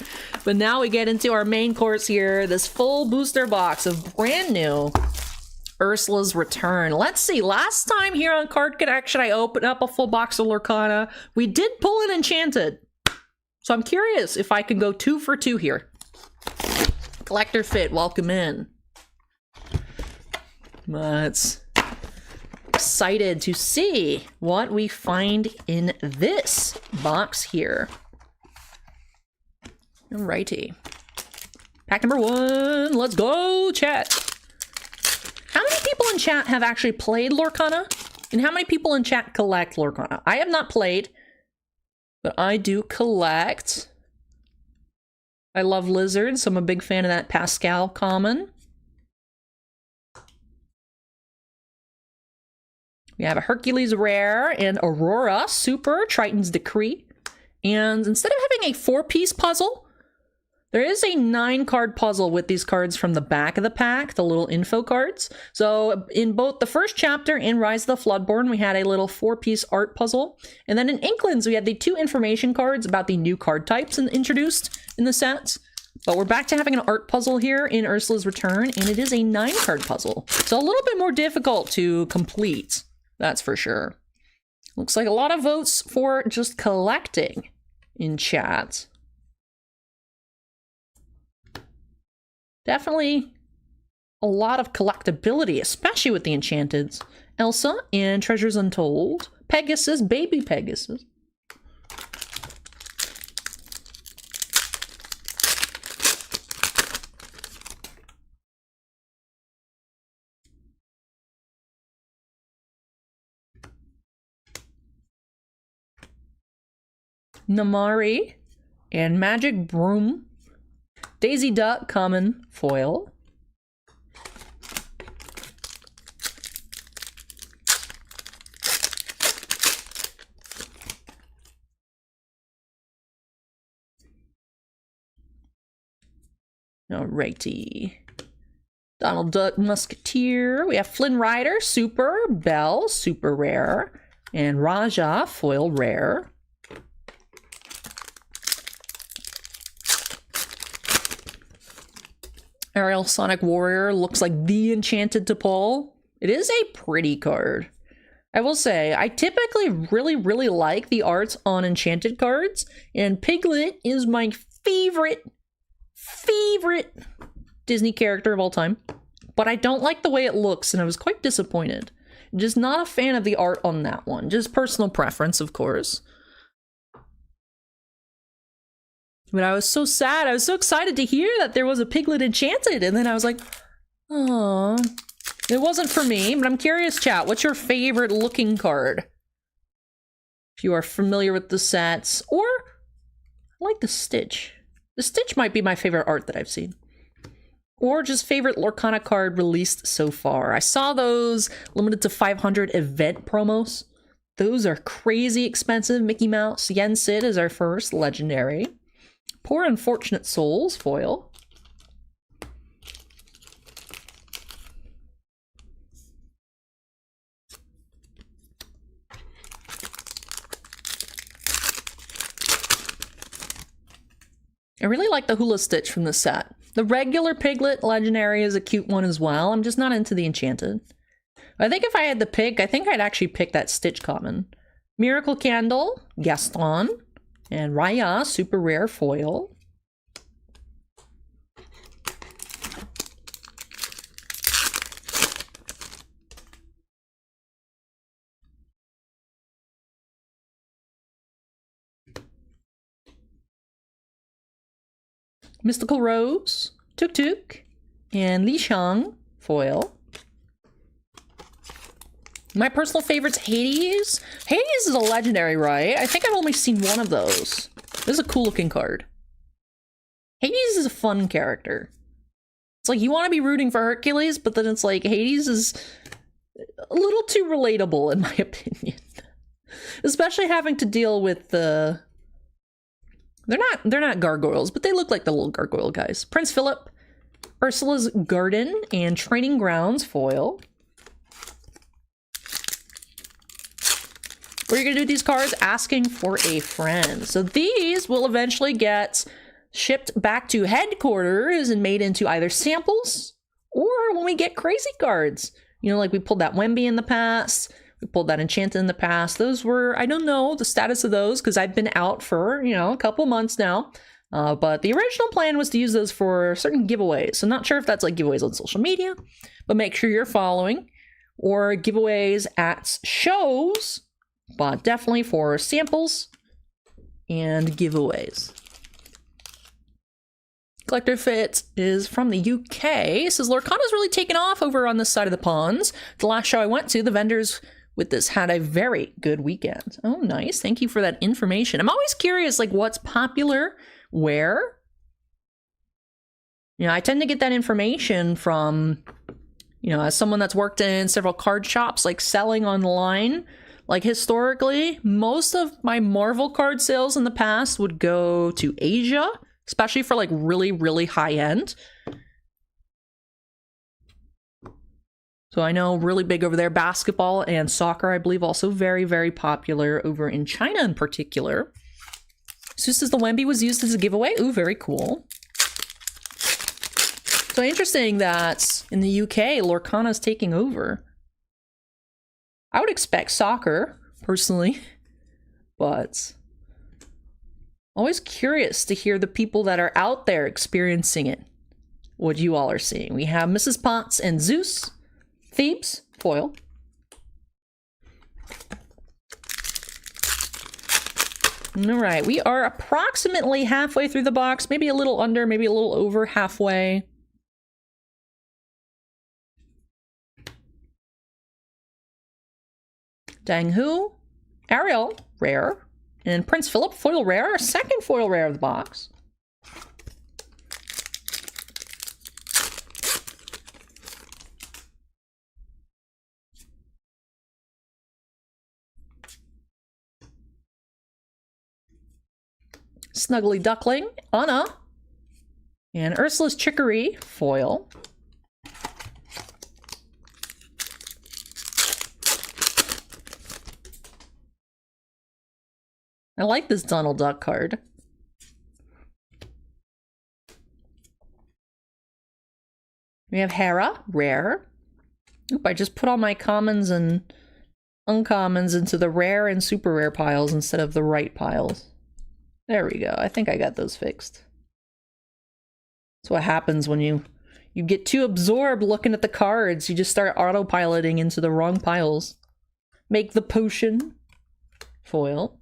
But now we get into our main course here, this full booster box of brand new Ursula's Return. Let's see, last time here on Card Connection, I opened up a full box of Lorcana. We did pull an Enchanted. So I'm curious if I can go 2 for 2 here. Collector Fit, welcome in. But excited to see what we find in this box here. Alrighty. Pack number 1, let's go, chat. How many people in chat have actually played Lorcana? And how many people in chat collect Lorcana? I have not played, but I do collect. I love lizards, so I'm a big fan of that Pascal common. We have a Hercules Rare and Aurora Super, Triton's Decree. And instead of having a 4-piece puzzle, There is a 9-card puzzle with these cards from the back of the pack, the little info cards. So in both the first chapter and Rise of the Floodborn, we had a little 4-piece art puzzle. And then in Inklings, we had the 2 information cards about the new card types introduced in the sets. But we're back to having an art puzzle here in Ursula's Return, and it is a 9-card puzzle. So a little bit more difficult to complete, that's for sure. Looks like a lot of votes for just collecting in chat. Definitely a lot of collectability, especially with the Enchanteds. Elsa and Treasures Untold. Pegasus, baby Pegasus. Namari and Magic Broom. Daisy Duck, common foil. Alrighty. Donald Duck, Musketeer. We have Flynn Rider, super. Belle, super rare. And Raja, foil rare. Ariel Sonic Warrior looks like the Enchanted to pull. It is a pretty card. I will say, I typically really like the arts on Enchanted cards, and Piglet is my favorite Disney character of all time. But I don't like the way it looks, and I was quite disappointed. Just not a fan of the art on that one. Just personal preference, of course. But I was so sad. I was so excited to hear that there was a Piglet Enchanted. And then I was like, oh, it wasn't for me. But I'm curious, chat, what's your favorite looking card? If you are familiar with the sets. Or, I like the Stitch. The Stitch might be my favorite art that I've seen. Or just favorite Lorcana card released so far. I saw those limited to 500 event promos. Those are crazy expensive. Mickey Mouse. Yen Sid is our first legendary. Poor Unfortunate Souls, foil. I really like the Hula Stitch from the set. The regular Piglet Legendary is a cute one as well. I'm just not into the Enchanted. I think if I had to pick, I think I'd actually pick that Stitch common. Miracle Candle, Gaston. And Raya, super rare foil. Mystical Rose, Tuk Tuk, and Li Shang, foil. My personal favorite's Hades. Hades is a legendary, right? I think I've only seen one of those. This is a cool looking card. Hades is a fun character. It's like you want to be rooting for Hercules, but then it's like Hades is a little too relatable in my opinion. Especially having to deal with the... They're not gargoyles, but they look like the little gargoyle guys. Prince Philip, Ursula's Garden, and Training Grounds, foil. What are you going to do with these cards? Asking for a friend. So these will eventually get shipped back to headquarters and made into either samples or when we get crazy cards. You know, like we pulled that Wemby in the past. We pulled that Enchanted in the past. Those were, I don't know the status of those because I've been out for, you know, a couple months now. But the original plan was to use those for certain giveaways. So not sure if that's like giveaways on social media, but make sure you're following, or giveaways at shows. But definitely for samples and giveaways. Collector Fit is from the UK. It says Lorcana's really taken off over on this side of the ponds. The last show I went to, the vendors with this had a very good weekend. Oh, nice. Thank you for that information. I'm always curious, like, what's popular where? You know, I tend to get that information from, you know, as someone that's worked in several card shops, like selling online. Like historically, most of my Marvel card sales in the past would go to Asia, especially for like really, really high end. So I know really big over there. Basketball and soccer, I believe, also very, very popular over in China in particular. So this is the Wemby was used as a giveaway. Ooh, very cool. So interesting that in the UK, Lorcana is taking over. I would expect soccer, personally, but always curious to hear the people that are out there experiencing it, what you all are seeing. We have Mrs. Potts and Zeus. Thebes, foil. All right, we are approximately halfway through the box, maybe a little under, maybe a little over halfway. Dang Hu, Ariel, rare, and Prince Philip, foil rare, second foil rare of the box. Snuggly Duckling, Anna, and Ursula's Chicory, foil. I like this Donald Duck card. We have Hera, rare. Oop, I just put all my commons and uncommons into the rare and super rare piles instead of the right piles. There we go. I think I got those fixed. That's what happens when you get too absorbed looking at the cards. You just start autopiloting into the wrong piles. Make the potion. Foil.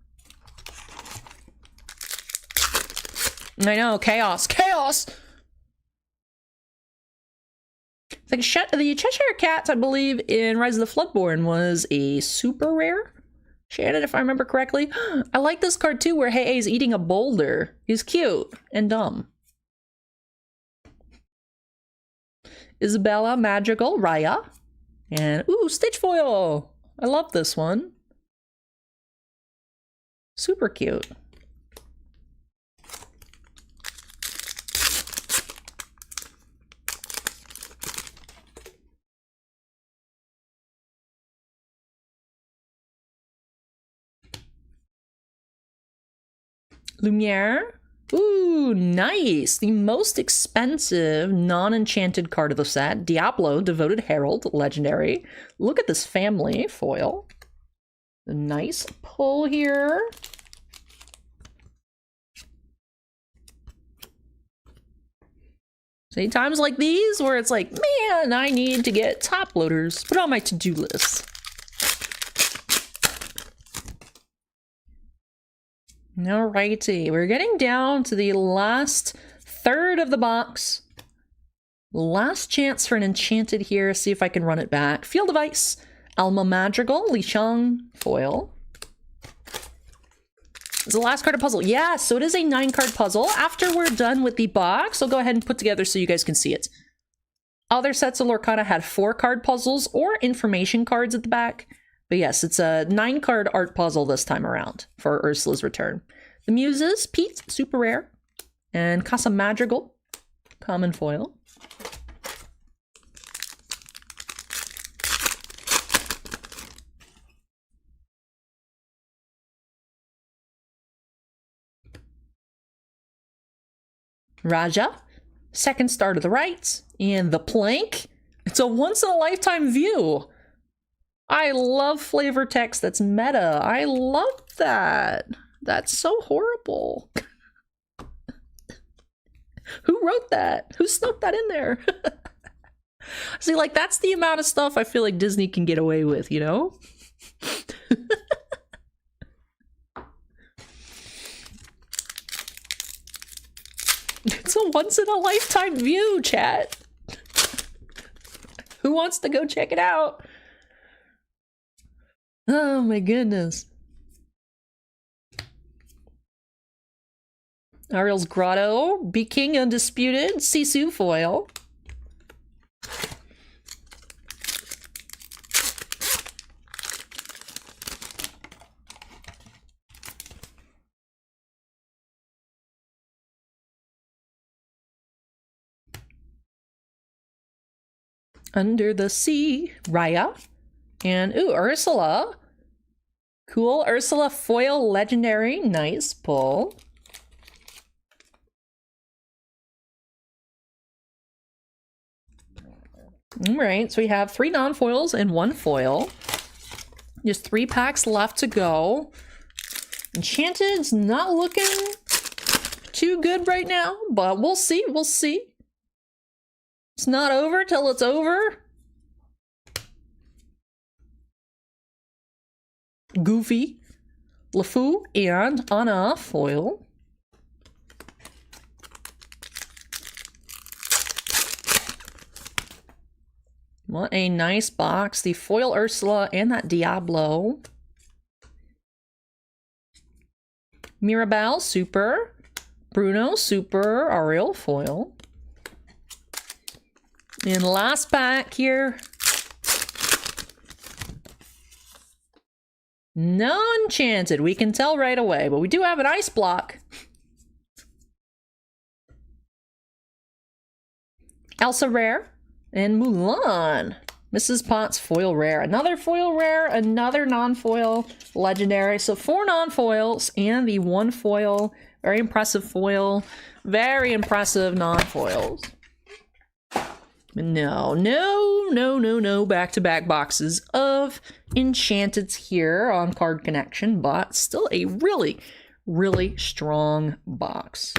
I know, chaos. Chaos! The Cheshire Cats, I believe, in Rise of the Floodborn was a super rare. Shannon, if I remember correctly. I like this card too, where Hey is eating a boulder. He's cute and dumb. Isabella, Magical, Raya. And, ooh, Stitch Foil! I love this one. Super cute. Lumiere. Ooh, nice. The most expensive non-enchanted card of the set. Diablo, Devoted Herald, legendary. Look at this family, foil. A nice pull here. So times like these where it's like, man, I need to get top loaders. Put on my to-do list. Alrighty, we're getting down to the last third of the box. Last chance for an enchanted here. See if I can run it back. Field of Ice, Alma Madrigal, Li Shang, foil. It's the last card of puzzle. Yeah, so it is a 9-card puzzle. After we're done with the box, I'll go ahead and put together so you guys can see it. Other sets of Lorcana had 4-card puzzles or information cards at the back. But yes, it's a 9-card art puzzle this time around for Ursula's Return. The Muses, Pete, super rare. And Casa Madrigal, common foil. Raja, second star to the right. And the Plank, it's a once-in-a-lifetime view. I love flavor text that's meta. I love that. That's so horrible. Who wrote that? Who snuck that in there? See, like, that's the amount of stuff I feel like Disney can get away with, you know? It's a once-in-a-lifetime view, chat. Who wants to go check it out? Oh my goodness. Ariel's Grotto, Be King Undisputed, Sisu foil. Under the Sea, Raya. And, ooh, Ursula. Cool, Ursula foil legendary. Nice pull. All right, so we have 3 non-foils and 1 foil. Just 3 packs left to go. Enchanted's not looking too good right now, but we'll see, we'll see. It's not over till it's over. Goofy, LeFou, and Anna foil. What a nice box. The foil Ursula and that Diablo. Mirabelle, super. Bruno, super. Ariel, foil. And last pack here. No enchanted. We can tell right away, but we do have an ice block. Elsa rare. And Mulan. Mrs. Potts foil rare. Another foil rare, another non-foil legendary. So 4 non-foils and the 1 foil. Very impressive foil. Very impressive non-foils. No. Back-to-back boxes of enchanteds here on Card Connection, but still a really, really strong box.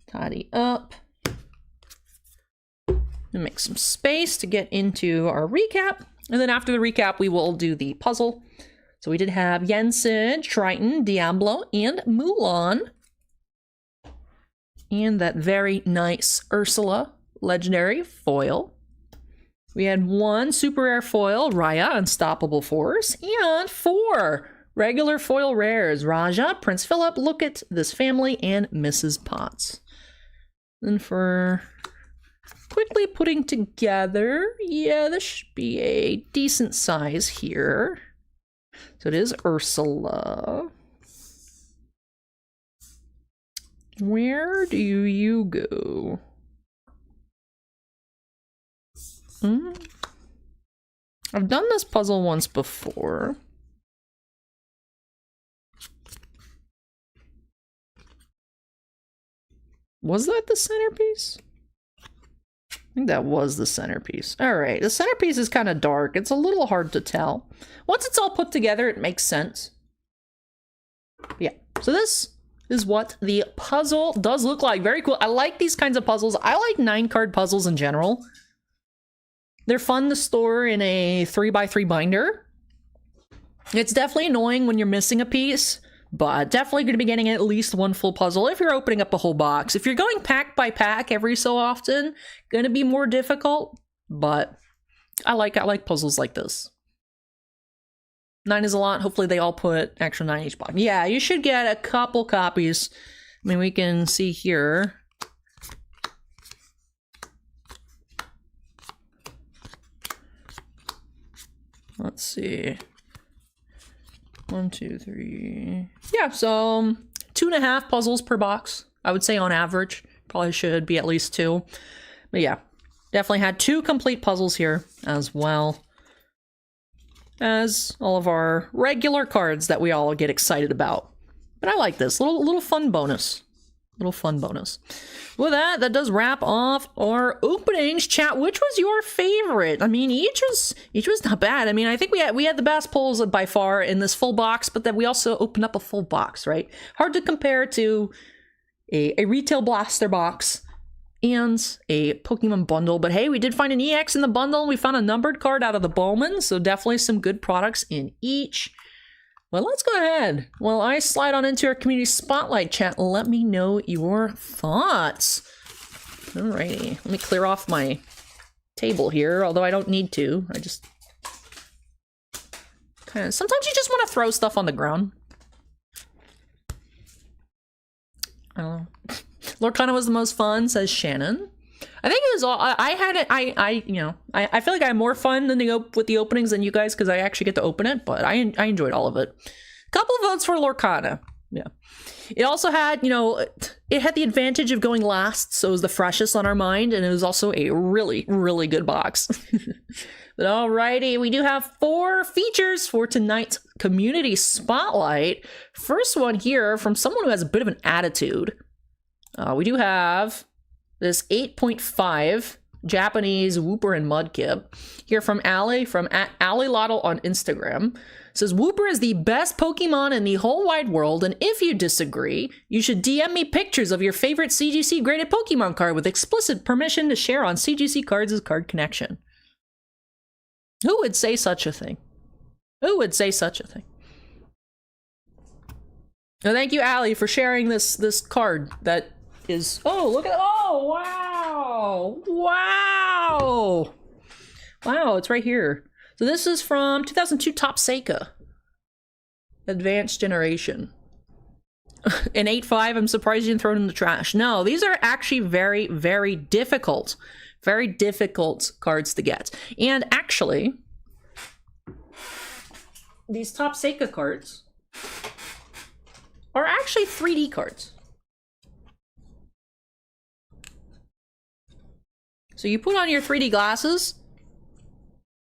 Tidy up. And make some space to get into our recap. And then after the recap, we will do the puzzle. So we did have Yensid, Triton, Diablo, and Mulan. And that very nice Ursula legendary foil. We had 1 super rare foil, Raya, Unstoppable Force, and 4 regular foil rares, Raja, Prince Philip, Look at This Family, and Mrs. Potts. And for quickly putting together, yeah, this should be a decent size here. So it is Ursula. Where do you go? I've done this puzzle once before. Was that the centerpiece? I think that was the centerpiece. All right, the centerpiece is kind of dark. It's a little hard to tell. Once it's all put together, it makes sense. Yeah, so this is what the puzzle does look like. Very cool. I like these kinds of puzzles. I like 9-card puzzles in general. They're fun to store in a 3x3 binder. It's definitely annoying when you're missing a piece, but definitely going to be getting at least 1 full puzzle if you're opening up a whole box. If you're going pack by pack every so often, going to be more difficult, but I like puzzles like this. 9 is a lot. Hopefully they all put extra 9 each box. Yeah, you should get a couple copies. I mean, we can see here. Let's see. 1, 2, 3. Yeah, so 2.5 puzzles per box, I would say on average. Probably should be at least 2. But yeah, definitely had 2 complete puzzles here as well as all of our regular cards that we all get excited about. But I like this little fun bonus. Little fun bonus. With that does wrap off our openings. Chat, which was your favorite? I mean, each was not bad. I mean, I think we had the best pulls by far in this full box, but then we also opened up a full box, right? Hard to compare to a retail blaster box and a Pokemon bundle. But hey, we did find an EX in the bundle. We found a numbered card out of the Bowman, so definitely some good products in each. Well, let's go ahead. While I slide on into our community spotlight, chat, let me know your thoughts. Alrighty, let me clear off my table here, although I don't need to. I just kind of, sometimes you just want to throw stuff on the ground. I don't know. Lorcana was the most fun, says Shannon. I think it was all, I had it, I feel like I had more fun with the openings than you guys because I actually get to open it, but I enjoyed all of it. Couple of votes for Lorcana. Yeah. It also had, you know, it had the advantage of going last, so it was the freshest on our mind, and it was also a really, really good box. But alrighty, we do have 4 features for tonight's community spotlight. First one here from someone who has a bit of an attitude. We do have this 8.5 Japanese Wooper and Mudkip here from Allie, from @AllieLottle on Instagram. It says, Wooper is the best Pokemon in the whole wide world, and if you disagree, you should DM me pictures of your favorite CGC graded Pokemon card with explicit permission to share on CGC Cards Card Connection. Who would say such a thing? Who would say such a thing? Well, thank you, Allie, for sharing this card that is... Oh, look at... Oh, wow! Wow! Wow, it's right here. So this is from 2002 Top Seika. Advanced Generation. An 8.5, I'm surprised you didn't throw it in the trash. No, these are actually very, very difficult. Very difficult cards to get. And actually, these Top Seika cards are actually 3D cards. So you put on your 3D glasses,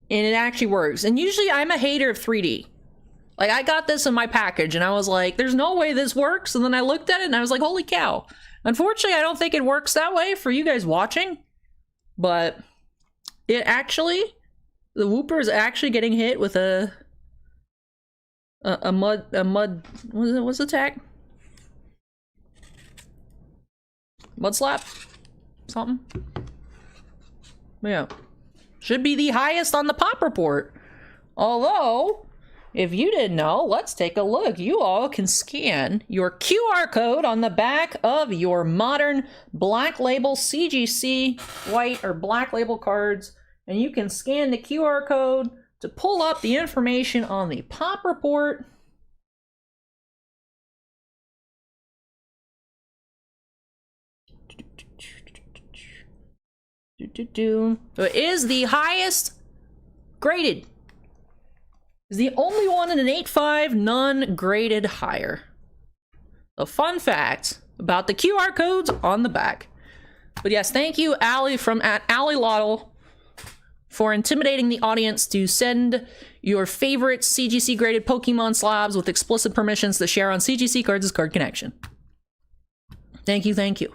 and it actually works. And usually I'm a hater of 3D. Like, I got this in my package, and I was like, there's no way this works. And then I looked at it, and I was like, holy cow. Unfortunately, I don't think it works that way for you guys watching. But it actually, the Wooper is actually getting hit with a mud, what's the attack? Mud slap? Something? Yeah. Should be the highest on the pop report. Although, if you didn't know, let's take a look. You all can scan your QR code on the back of your modern Black Label CGC white or Black Label cards, and you can scan the QR code to pull up the information on the pop report. So it is the highest graded. It's the only one in an 8.5, none graded higher. A fun fact about the QR codes on the back. But yes, thank you, Allie from @AllieLottle, for intimidating the audience to send your favorite CGC graded Pokemon slabs with explicit permissions to share on CGC Cards Card Connection. Thank you, thank you.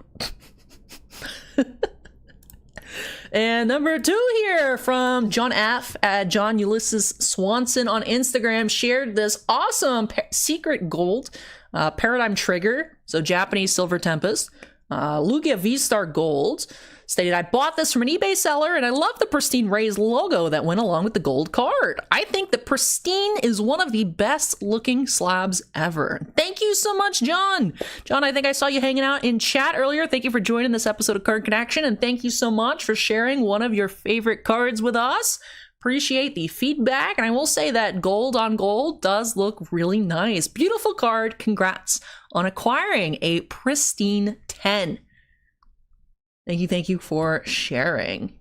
And number 2 here from John F. at John Ulysses Swanson on Instagram shared this awesome secret gold Paradigm Trigger, so Japanese Silver Tempest, Lugia V-Star Gold. Stated, I bought this from an eBay seller and I love the pristine Rays logo that went along with the gold card. I think the pristine is one of the best looking slabs ever. Thank you so much, John. John, I think I saw you hanging out in chat earlier. Thank you for joining this episode of Card Connection, and thank you so much for sharing one of your favorite cards with us. Appreciate the feedback, and I will say that gold on gold does look really nice. Beautiful card. Congrats on acquiring a pristine 10. Thank you for sharing.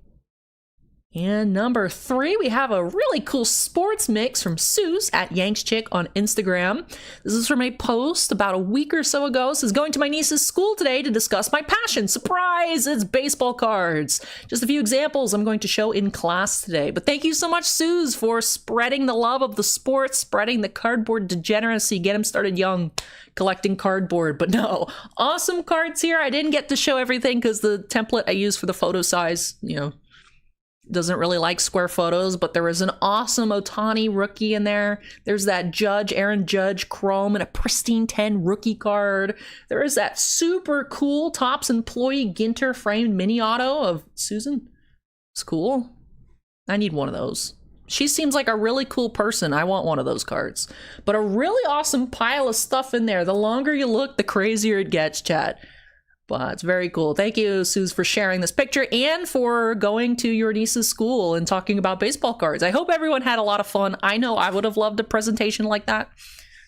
And number 3, we have a really cool sports mix from Suze at YanksChick on Instagram. This is from a post about a week or so ago. It says, going to my niece's school today to discuss my passion. Surprise, it's baseball cards. Just a few examples I'm going to show in class today. But thank you so much, Suze, for spreading the love of the sport, spreading the cardboard degeneracy. Get him started young, collecting cardboard. But no, awesome cards here. I didn't get to show everything because the template I used for the photo size, doesn't really like square photos, but there was an awesome Otani rookie in there. There's that Aaron Judge Chrome and a pristine 10 rookie card. There is that super cool Topps employee Ginter framed mini auto of Susan. It's cool. I need one of those. She seems like a really cool person. I want one of those cards. But a really awesome pile of stuff in there. The longer you look, the crazier it gets, chat. But it's very cool. Thank you, Suze, for sharing this picture and for going to your niece's school and talking about baseball cards. I hope everyone had a lot of fun. I know I would have loved a presentation like that.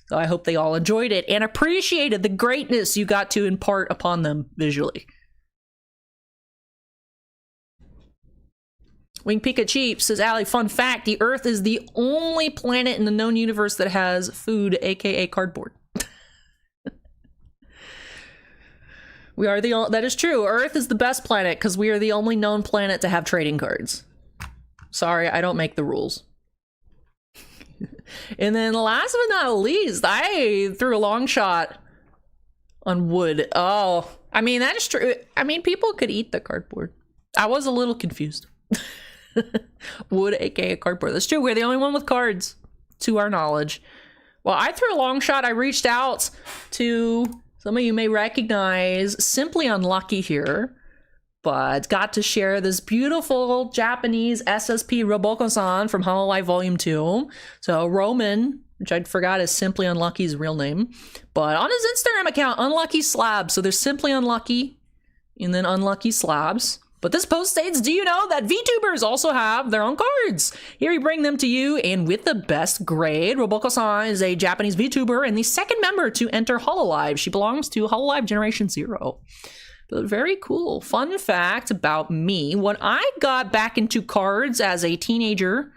So I hope they all enjoyed it and appreciated the greatness you got to impart upon them visually. Wing Pikachu says, Allie, fun fact, the Earth is the only planet in the known universe that has food, aka cardboard. We are the that is true. Earth is the best planet because we are the only known planet to have trading cards. Sorry, I don't make the rules. And then last but not least, I threw a long shot on wood. Oh, I mean, that is true. I mean, people could eat the cardboard. I was a little confused. Wood, aka cardboard. That's true. We're the only one with cards, to our knowledge. Well, I threw a long shot. I reached out to some of you may recognize Simply Unlucky here, but got to share this beautiful Japanese SSP Roboko-san from Hololive Volume 2. So Roman, which I forgot is Simply Unlucky's real name, but on his Instagram account, Unlucky Slabs. So there's Simply Unlucky and then Unlucky Slabs. But this post states, do you know that VTubers also have their own cards? Here we bring them to you, and with the best grade. Roboko-san is a Japanese VTuber and the second member to enter Hololive. She belongs to Hololive Generation 0. But very cool. Fun fact about me, when I got back into cards as a teenager,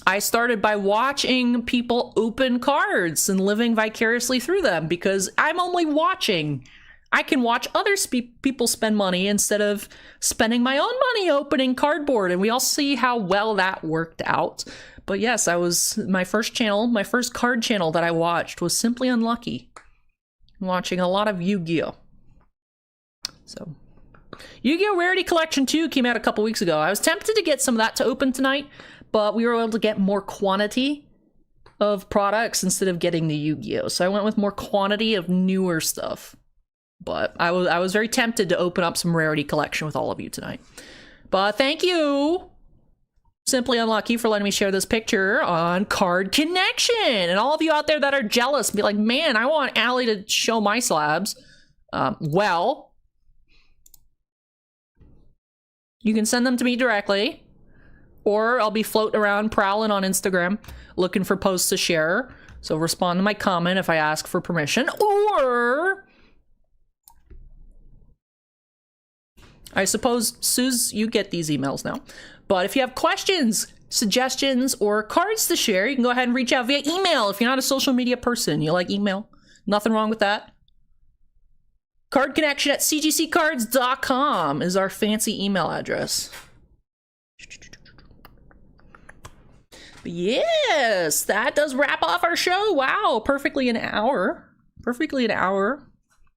I started by watching people open cards and living vicariously through them because I'm only watching. I can watch other people spend money instead of spending my own money opening cardboard, and we all see how well that worked out. But yes, my first card channel that I watched was Simply Unlucky. Watching a lot of Yu-Gi-Oh! So, Yu-Gi-Oh! Rarity Collection 2 came out a couple weeks ago. I was tempted to get some of that to open tonight, but we were able to get more quantity of products instead of getting the Yu-Gi-Oh! So I went with more quantity of newer stuff. But I was very tempted to open up some Rarity Collection with all of you tonight. But thank you, Simply Unlucky, for letting me share this picture on Card Connection. And all of you out there that are jealous, be like, man, I want Allie to show my slabs. Well, you can send them to me directly, or I'll be floating around prowling on Instagram looking for posts to share. So respond to my comment if I ask for permission, or I suppose, Suze, you get these emails now. But if you have questions, suggestions, or cards to share, you can go ahead and reach out via email. If you're not a social media person, you like email, nothing wrong with that. Cardconnection at cgccards.com is our fancy email address. But yes, that does wrap off our show. Wow, perfectly an hour. Perfectly an hour.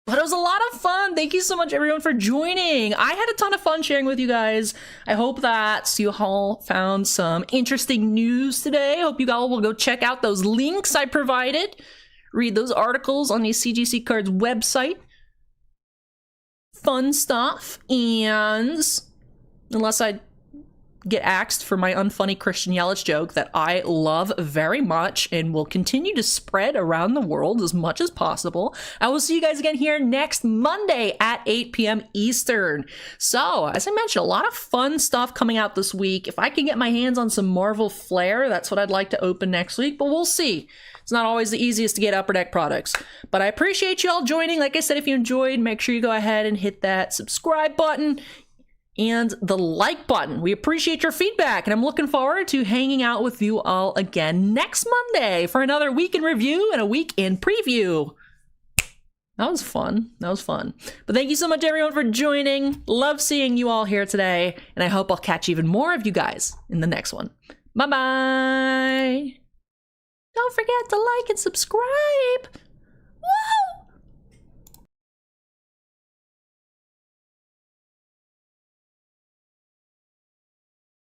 But it was a lot of fun. Thank you so much, everyone, for joining. I had a ton of fun sharing with you guys. I hope that you all found some interesting news today. I hope you all will go check out those links I provided. Read those articles on the CGC Cards website. Fun stuff. And unless I get axed for my unfunny Christian Yelich joke that I love very much and will continue to spread around the world as much as possible, I will see you guys again here next Monday at 8 p.m. Eastern. So, as I mentioned, a lot of fun stuff coming out this week. If I can get my hands on some Marvel Flair, that's what I'd like to open next week, but we'll see. It's not always the easiest to get Upper Deck products. But I appreciate you all joining. Like I said, if you enjoyed, make sure you go ahead and hit that subscribe button and the like button. We appreciate your feedback, and I'm looking forward to hanging out with you all again next Monday for another week in review and a week in preview. That was fun. That was fun. But thank you so much, everyone, for joining. Love seeing you all here today, and I hope I'll catch even more of you guys in the next one. Bye-bye. Don't forget to like and subscribe. Woo!